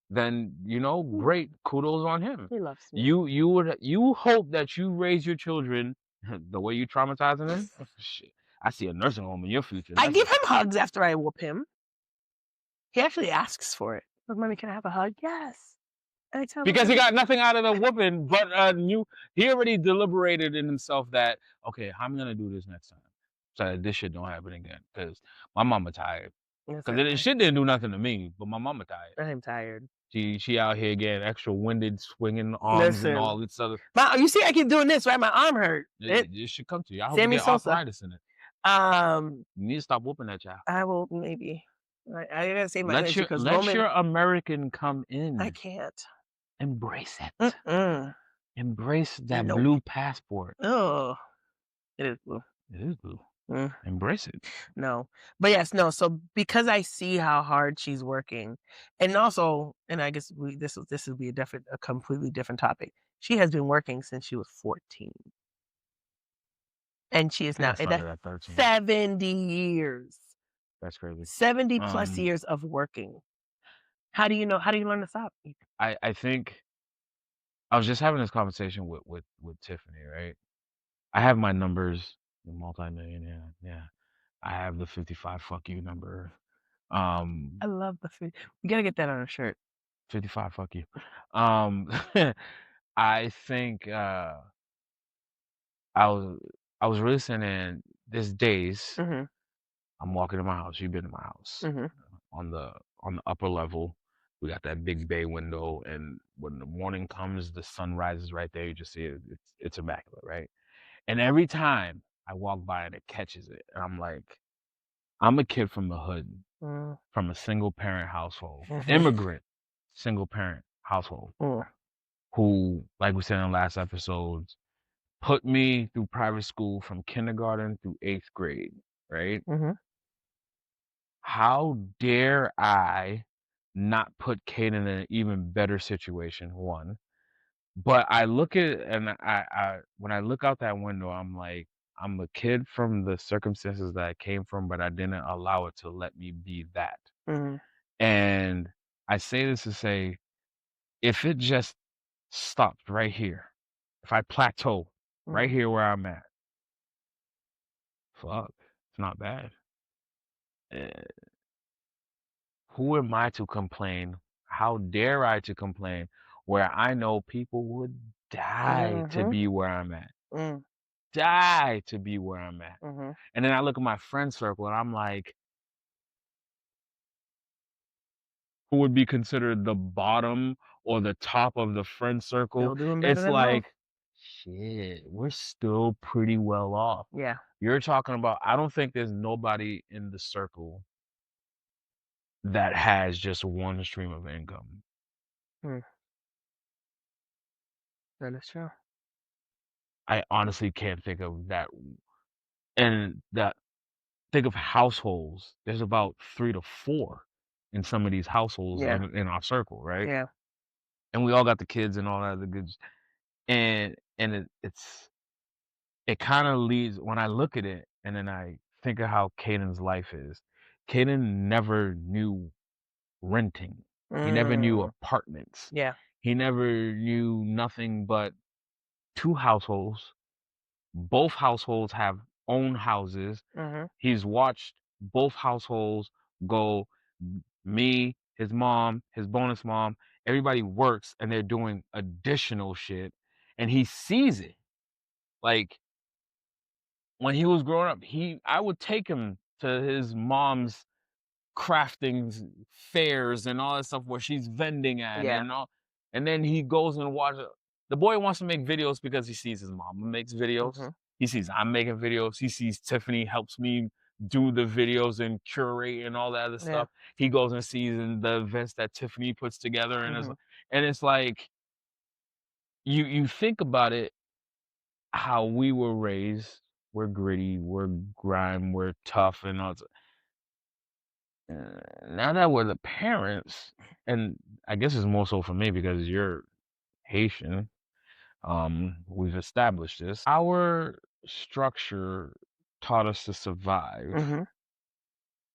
Speaker 1: then,
Speaker 2: He,
Speaker 1: great, kudos on him.
Speaker 2: he loves me.
Speaker 1: You hope that you raise your children the way you traumatizing them? Shit. I see a nursing home in your future.
Speaker 2: I
Speaker 1: That's
Speaker 2: give him hugs after I whoop him. He actually asks for it. Look, mommy, can I have a hug? Yes. And I tell him,
Speaker 1: because he got nothing out of the whooping, but he already deliberated in himself that, okay, how am I gonna do this next time? So that this shit don't happen again. Cause my mama tired.
Speaker 2: yes,
Speaker 1: Cause it shit didn't do nothing to me, but my mama tired.
Speaker 2: I'm tired.
Speaker 1: She out here getting extra winded, swinging arms and
Speaker 2: Listen,
Speaker 1: all this other.
Speaker 2: you see, I keep doing this, right? My arm hurt.
Speaker 1: It should come to you. I hope you
Speaker 2: Sammy
Speaker 1: get
Speaker 2: Sosa.
Speaker 1: arthritis in it.
Speaker 2: Um,
Speaker 1: You need to stop whooping that child.
Speaker 2: I will maybe. I gotta save my
Speaker 1: Let
Speaker 2: energy
Speaker 1: your
Speaker 2: because
Speaker 1: let
Speaker 2: Roman,
Speaker 1: your American come
Speaker 2: I
Speaker 1: in.
Speaker 2: can't.
Speaker 1: Embrace it.
Speaker 2: Mm-mm.
Speaker 1: Embrace that
Speaker 2: Nope.
Speaker 1: blue passport.
Speaker 2: Oh, it is blue.
Speaker 1: It is blue.
Speaker 2: Mm,
Speaker 1: Embrace it.
Speaker 2: no, but yes, no. So because I see how hard she's working, and also, and I guess this will be a completely different topic. She has been working since she was 14, and she is
Speaker 1: I think
Speaker 2: now
Speaker 1: I
Speaker 2: that's
Speaker 1: started at 13.
Speaker 2: 70 years,
Speaker 1: That's crazy.
Speaker 2: 70 plus
Speaker 1: Um,
Speaker 2: years of working. How do you know? How do you learn to stop?
Speaker 1: I think I was just having this conversation with Tiffany, right? I have my numbers, the multi-millionaire, yeah. I have the 55 fuck you number.
Speaker 2: I love the food. We gotta get that on a shirt.
Speaker 1: 55 fuck you. Um, I think I was I was really saying in these days,
Speaker 2: Mhm,
Speaker 1: I'm walking in my house. You've been in my house.
Speaker 2: mhm,
Speaker 1: On the upper level, we got that big bay window, and when the morning comes, the sun rises right there. You just see it. It's immaculate, right? And every time I walk by it, it catches it, and I'm like, I'm a kid from the hood,
Speaker 2: mm,
Speaker 1: from a single parent household,
Speaker 2: mhm,
Speaker 1: immigrant single parent household,
Speaker 2: mm,
Speaker 1: who, like we said in the last episodes, put me through private school from kindergarten through 8th grade, right?
Speaker 2: mhm,
Speaker 1: How dare I not put Caden in an even better situation, one. But I look at and I when I look out that window, I'm like, I'm a kid from the circumstances that I came from, but I didn't allow it to let me be that.
Speaker 2: mhm,
Speaker 1: And I say this to say, if it just stopped right here, if I plateau right
Speaker 2: mhm,
Speaker 1: here where I'm at, fuck, it's not bad. Eh, who am I to complain? How dare I to complain where I know people would die to
Speaker 2: mhm,
Speaker 1: be where I'm at,
Speaker 2: mm,
Speaker 1: die to be where I'm at.
Speaker 2: mhm.
Speaker 1: And then I look at my friend circle and I'm like, who would be considered the bottom or the top of the friend circle?
Speaker 2: Still doing better
Speaker 1: It's
Speaker 2: than most.
Speaker 1: like, shit, we're still pretty well off.
Speaker 2: Yeah.
Speaker 1: You're talking about, I don't think there's nobody in the circle that has just one stream of income.
Speaker 2: Mm, that is true.
Speaker 1: I honestly can't think of that. And that think of households. There's about 3 to 4 in some of these households
Speaker 2: Yeah,
Speaker 1: in our circle, right?
Speaker 2: yeah.
Speaker 1: And we all got the kids and all that other good and it kinda leads when I look at it and then I think of how Caden's life is. Caden never knew renting. He never knew
Speaker 2: Mm,
Speaker 1: apartments.
Speaker 2: yeah.
Speaker 1: He never knew nothing but 2 households. Both households have own houses.
Speaker 2: Mhm,
Speaker 1: He's watched both households go me, his mom, his bonus mom, everybody works and they're doing additional shit and he sees it. Like when he was growing up, he I would take him to his mom's crafting fairs and all that stuff where she's vending at
Speaker 2: Yeah.
Speaker 1: and all. And then he goes and watches. The boy wants to make videos because he sees his mama makes videos.
Speaker 2: Mhm.
Speaker 1: He sees I'm making videos. He sees Tiffany helps me do the videos and curate and all that other
Speaker 2: Yeah.
Speaker 1: stuff. He goes and sees in the events that Tiffany puts together,
Speaker 2: Mhm.
Speaker 1: and it's like you think about it, how we were raised. We're gritty, we're grime, we're tough, and all. Now that we're the parents, and I guess it's more so for me because you're Haitian, we've established this. Our structure taught us to survive,
Speaker 2: Mhm.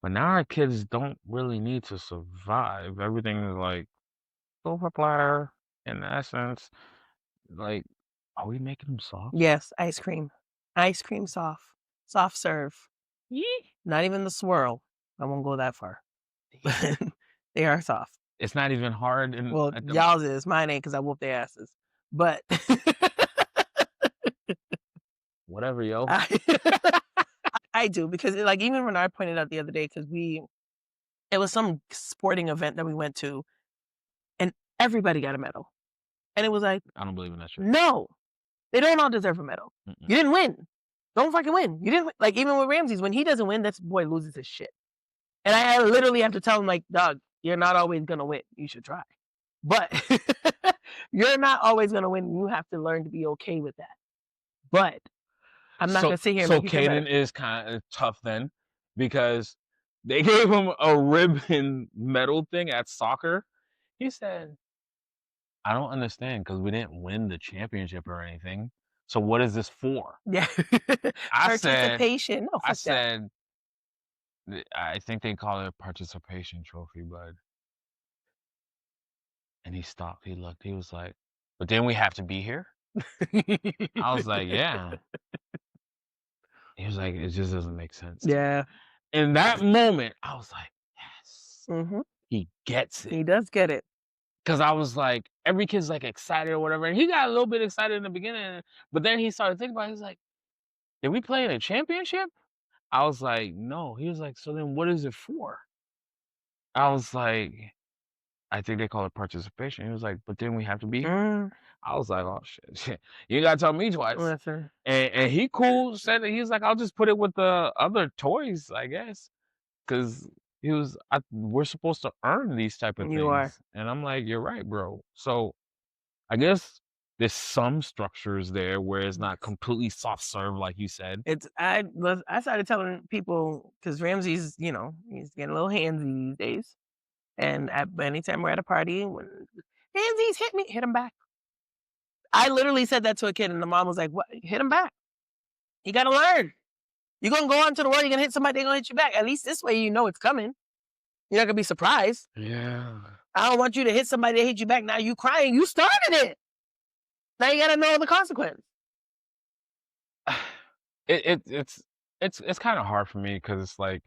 Speaker 1: but now our kids don't really need to survive. Everything is like silver platter in essence. Like, are we making them soft?
Speaker 2: Yes, ice cream. Ice cream soft. Soft serve.
Speaker 1: Yee.
Speaker 2: Not even the swirl. I won't go that far. They are soft.
Speaker 1: It's not even hard in
Speaker 2: Well,
Speaker 1: at the
Speaker 2: y'all's is. Mine ain't 'cause I whoop their asses. But
Speaker 1: whatever, yo.
Speaker 2: I I do because, like, even when I pointed out the other day, because it was some sporting event that we went to, and everybody got a medal. And it was like,
Speaker 1: I don't believe in that shit.
Speaker 2: "No, they don't all deserve a medal.
Speaker 1: Mm-mm.
Speaker 2: You didn't win. Don't fucking win. You didn't win." Like, even with Ramses, when he doesn't win, that boy loses his shit. And I literally have to tell him, like, "Dog, you're not always gonna win. You should try. But you're not always gonna win. You have to learn to be okay with that. But I'm not
Speaker 1: So
Speaker 2: gonna sit here and
Speaker 1: so
Speaker 2: make you feel better."
Speaker 1: Caden is kinda tough then because they gave him a ribbon medal thing at soccer. He said, "I don't understand because we didn't win the championship or anything. So what is this for?"
Speaker 2: Yeah.
Speaker 1: I said
Speaker 2: Participation. No,
Speaker 1: I
Speaker 2: fuck that.
Speaker 1: said, I think they call it a participation trophy, bud." And he stopped, he looked, he was like, "But then we have to be here?" I was like, "Yeah." He was like, "It just doesn't make sense to me."
Speaker 2: Yeah.
Speaker 1: In that moment, I was like, "Yes,
Speaker 2: Mhm.
Speaker 1: he gets it."
Speaker 2: He does get it.
Speaker 1: 'Cause I was like, every kid's like excited or whatever, and he got a little bit excited in the beginning, but then he started thinking about it, he's like, "Did we play in a championship?" I was like, "No." He was like, "So then what is it for?" I was like, "I think they call it participation." He was like, "But then we have to be here?"
Speaker 2: Mm,
Speaker 1: I was like, "Oh shit, you ain't gotta tell me twice."
Speaker 2: listen,
Speaker 1: And he cool, said that he was like, "I'll just put it with the other toys, I guess." 'Cause we're supposed to earn these type of
Speaker 2: you are.
Speaker 1: things, and I'm like, "You're right, bro." So I guess there's some structures there where it's not
Speaker 2: Yes.
Speaker 1: completely soft serve like you said.
Speaker 2: I started telling people because Ramsey's, he's getting a little handsy these days. And anytime we're at a party, when Ramsey's hit him back. I literally said that to a kid, and the mom was like, "What? Hit him back. You gotta learn. You're gonna go out into the world, you're gonna hit somebody, they're gonna hit you back. At least this way you know it's coming. You're not gonna be surprised.
Speaker 1: Yeah.
Speaker 2: I don't want you to hit somebody that hit you back. Now you crying. You started it. Now you gotta know the consequence."
Speaker 1: It's kinda hard for me because it's like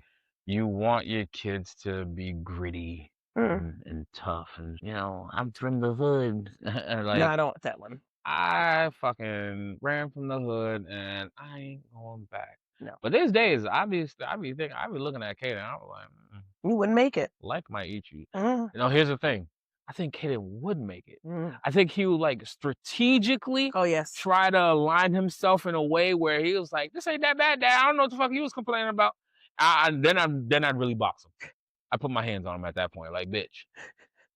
Speaker 1: you want your kids to be gritty
Speaker 2: Mm.
Speaker 1: and tough and, "I'm from the hood." And
Speaker 2: No,
Speaker 1: like,
Speaker 2: I don't want that one.
Speaker 1: I fucking ran from the hood and I ain't going back.
Speaker 2: No,
Speaker 1: But these days, I be looking at Kaden, I was like,
Speaker 2: you wouldn't make it.
Speaker 1: life might eat you."
Speaker 2: Mm,
Speaker 1: Here's the thing. I think Kaden would make it.
Speaker 2: mm.
Speaker 1: I think he would like strategically
Speaker 2: Oh yes.
Speaker 1: try to align himself in a way where he was like, "This ain't that bad, Dad. I don't know what the fuck he was complaining about." Then I'd really box him. I put my hands on him at that point, like, "Bitch,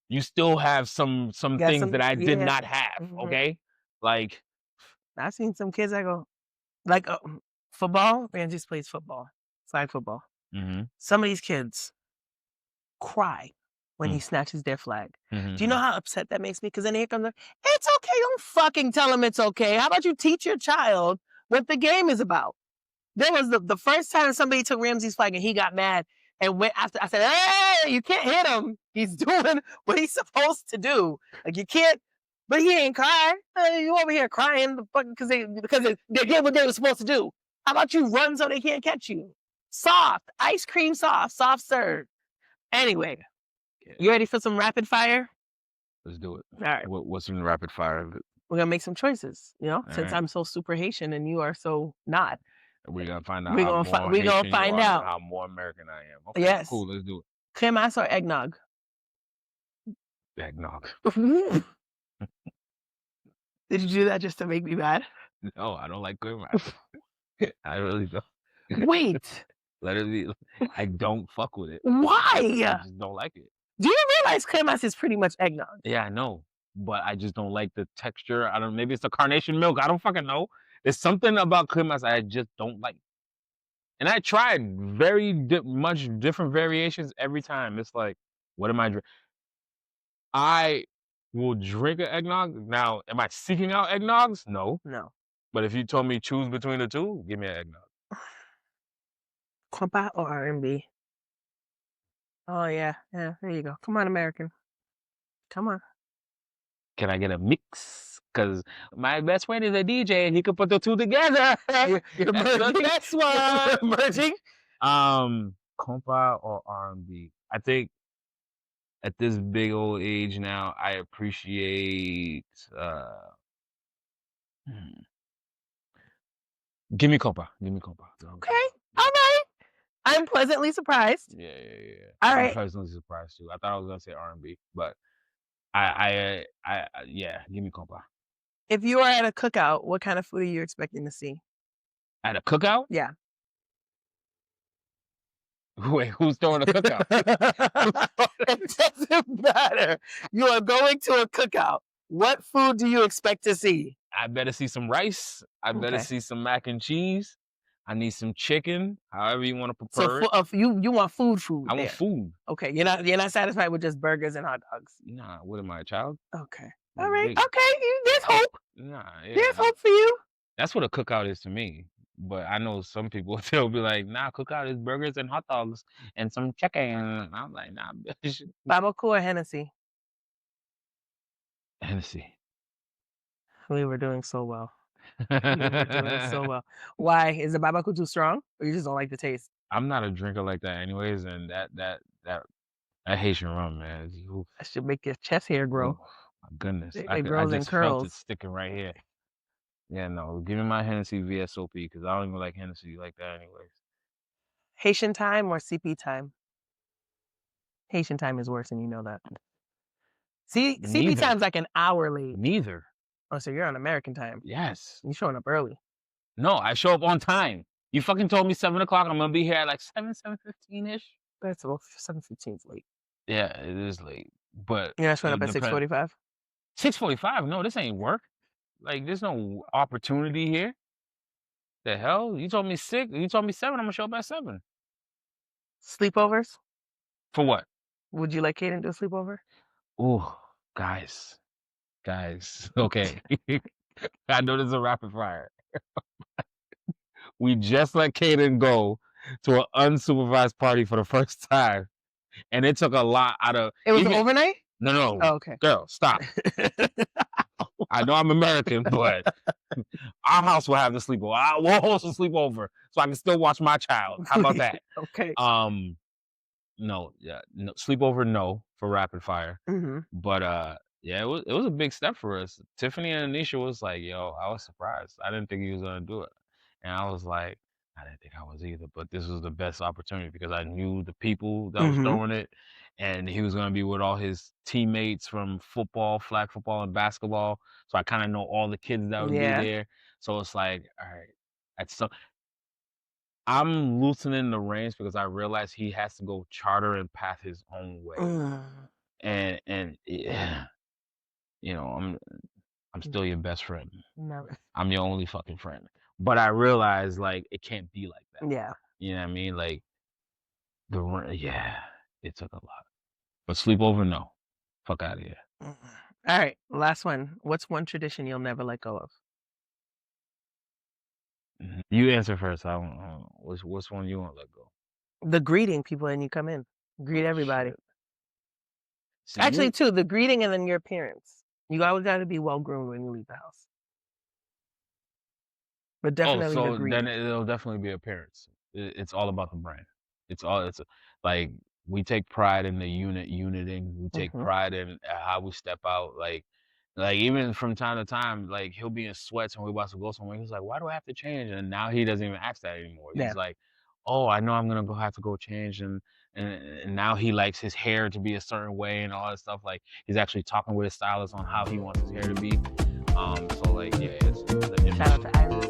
Speaker 1: you still have some
Speaker 2: Got
Speaker 1: things
Speaker 2: some.
Speaker 1: that I did
Speaker 2: Yeah.
Speaker 1: not have,
Speaker 2: Mhm.
Speaker 1: okay?" Like,
Speaker 2: I've seen some kids that go like football. Man just plays football, flag football.
Speaker 1: mhm,
Speaker 2: Some of these kids cry when he
Speaker 1: mm,
Speaker 2: snatches their flag. Do you know
Speaker 1: mhm,
Speaker 2: how upset that makes me? Because then here comes it's okay. Don't fucking tell him it's okay. How about you teach your child what the game is about? There was the first time somebody took Ramsey's flag and he got mad and went after. I said, "Hey, you can't hit him. He's doing what he's supposed to do. Like you can't." But he ain't crying. You over here crying because they did what they were supposed to do. How about you run so they can't catch you? Soft ice cream, soft serve. Anyway,
Speaker 1: yeah,
Speaker 2: you ready for some rapid fire?
Speaker 1: let's do it.
Speaker 2: All right,
Speaker 1: What's in the rapid fire of it?
Speaker 2: we're gonna make some choices. Since
Speaker 1: Alright,
Speaker 2: I'm so super Haitian and you are so not,
Speaker 1: we're gonna find out
Speaker 2: we're
Speaker 1: how
Speaker 2: gonna
Speaker 1: more
Speaker 2: we gonna
Speaker 1: Haitian you
Speaker 2: find
Speaker 1: are,
Speaker 2: out.
Speaker 1: how more American I am. Okay,
Speaker 2: Yes.
Speaker 1: cool, let's do it.
Speaker 2: Cremas or eggnog?
Speaker 1: Eggnog.
Speaker 2: Did you do that just to make me mad?
Speaker 1: No, I don't like cream. I really don't.
Speaker 2: Wait,
Speaker 1: Literally, I don't fuck with it. I
Speaker 2: why?
Speaker 1: just don't like it.
Speaker 2: Do you realize cremas is pretty much eggnog?
Speaker 1: Yeah, I know, but I just don't like the texture. I don't. Maybe it's the carnation milk. I don't fucking know. There's something about cremas I just don't like. And I tried very much different variations every time. It's like, what am I drinking? I will drink an eggnog. Now, am I seeking out eggnogs? No.
Speaker 2: No.
Speaker 1: But if you told me choose between the two, give me an eggnog.
Speaker 2: Compa or R&B? Oh yeah, yeah. There you go. Come on, American. Come on.
Speaker 1: Can I get a mix? Because my best friend is a DJ and he could put the two together.
Speaker 2: You're
Speaker 1: That's the
Speaker 2: merging.
Speaker 1: next one.
Speaker 2: Merging.
Speaker 1: Compa or R&B? I think at this big old age now, I appreciate. Hmm, give me compa. Give me compa. Give me
Speaker 2: Okay.
Speaker 1: compa.
Speaker 2: All right. I'm pleasantly surprised.
Speaker 1: Yeah.
Speaker 2: All
Speaker 1: I'm
Speaker 2: right.
Speaker 1: pleasantly surprised too. I thought I was gonna say R&B, but yeah. Give me compa.
Speaker 2: If you are at a cookout, what kind of food are you expecting to see?
Speaker 1: At a cookout?
Speaker 2: Yeah.
Speaker 1: Wait, who's throwing a cookout?
Speaker 2: It doesn't matter. You are going to a cookout. What food do you expect to see?
Speaker 1: I better see some rice. I better
Speaker 2: Okay.
Speaker 1: see some mac and cheese. I need some chicken, however you want to
Speaker 2: So
Speaker 1: prepare it.
Speaker 2: you want food
Speaker 1: I
Speaker 2: there.
Speaker 1: want food.
Speaker 2: Okay. You're not satisfied with just burgers and hot dogs.
Speaker 1: Nah, what am I, a child?
Speaker 2: Okay. All right.
Speaker 1: Big.
Speaker 2: Okay. There's hope.
Speaker 1: Nah,
Speaker 2: There's
Speaker 1: yeah.
Speaker 2: hope for you.
Speaker 1: That's what a cookout is to me. But I know some people they'll be like, nah, cookout is burgers and hot dogs and some chicken. And I'm like, nah, bitch.
Speaker 2: Barbecue or Hennessy?
Speaker 1: Hennessy.
Speaker 2: We were doing so well. We were doing so well. Why? Is the barbecue too strong, or you just don't like the taste?
Speaker 1: I'm not a drinker like that anyways, and that Haitian rum, man. Oof,
Speaker 2: That should make your chest hair grow.
Speaker 1: oof, my goodness.
Speaker 2: It
Speaker 1: I
Speaker 2: grows in
Speaker 1: just felt it
Speaker 2: curls.
Speaker 1: sticking right here. Yeah, no, give me my Hennessy VSOP because I don't even like Hennessy like that anyways.
Speaker 2: Haitian time or CP time? Haitian time is worse, and you know that. See, CP
Speaker 1: Neither.
Speaker 2: time's like an hour late.
Speaker 1: Neither.
Speaker 2: Oh, so you're on American time.
Speaker 1: Yes.
Speaker 2: You showing up early.
Speaker 1: No, I show up on time. You fucking told me 7 o'clock. I'm gonna be here at like 7:15 ish.
Speaker 2: That's well, 7:15 is late.
Speaker 1: Yeah, it is late. But
Speaker 2: You're not showing
Speaker 1: it
Speaker 2: up at
Speaker 1: depends.
Speaker 2: 6:45.
Speaker 1: 6:45? No, this ain't work. Like, there's no opportunity here. The hell? You told me 6. You told me 7. I'm gonna show up at 7.
Speaker 2: Sleepovers?
Speaker 1: For what?
Speaker 2: Would you like Kaden to do a sleepover?
Speaker 1: Oh, guys. Okay. I know this is a rapid fire. We just let Kaden go to an unsupervised party for the first time, and it took a lot out of.
Speaker 2: It was overnight?
Speaker 1: No,
Speaker 2: Oh, okay.
Speaker 1: girl, stop. I know I'm American, but our house will have the sleepover. We'll host a sleepover so I can still watch my child. How about that?
Speaker 2: Okay.
Speaker 1: No, sleepover, no for rapid fire.
Speaker 2: Mm-hmm.
Speaker 1: But yeah, it was a big step for us. Tiffany and Anisha was like, yo, I was surprised. I didn't think he was gonna do it. And I was like, I didn't think I was either, but this was the best opportunity because I knew the people that was throwing it, and he was gonna be with all his teammates from football, flag football, and basketball. So I kind of know all the kids that would be
Speaker 2: Yeah.
Speaker 1: there. So it's like, all right, at some I'm loosening the reins because I realize he has to go charter and path his own way. And yeah, you know, I'm still your best friend.
Speaker 2: No.
Speaker 1: I'm your only fucking friend. But I realize like it can't be like that.
Speaker 2: Yeah.
Speaker 1: You know what I mean? Like yeah, it took a lot. But sleepover, no. Fuck out of here.
Speaker 2: All right. Last one. What's one tradition you'll never let go of?
Speaker 1: You answer first. I don't know. What's one you won't let go?
Speaker 2: The greeting people and you come in. Greet everybody.
Speaker 1: See,
Speaker 2: Actually, two, the greeting and then your appearance. You always got to be well groomed when you leave the house. But definitely the
Speaker 1: so
Speaker 2: greeting.
Speaker 1: then it'll definitely be appearance. It's all about the brand. It's like we take pride in the uniting. We take pride in how we step out. Like even from time to time, like he'll be in sweats and we're about to go somewhere. He's like, "Why do I have to change?" And now he doesn't even ask that anymore.
Speaker 2: Yeah.
Speaker 1: He's like, "Oh, I know I'm gonna go have to go change," and now he likes his hair to be a certain way and all that stuff. Like he's actually talking with his stylist on how he wants his hair to be. So like, yeah, it's a
Speaker 2: Shout out
Speaker 1: different.
Speaker 2: to Iris.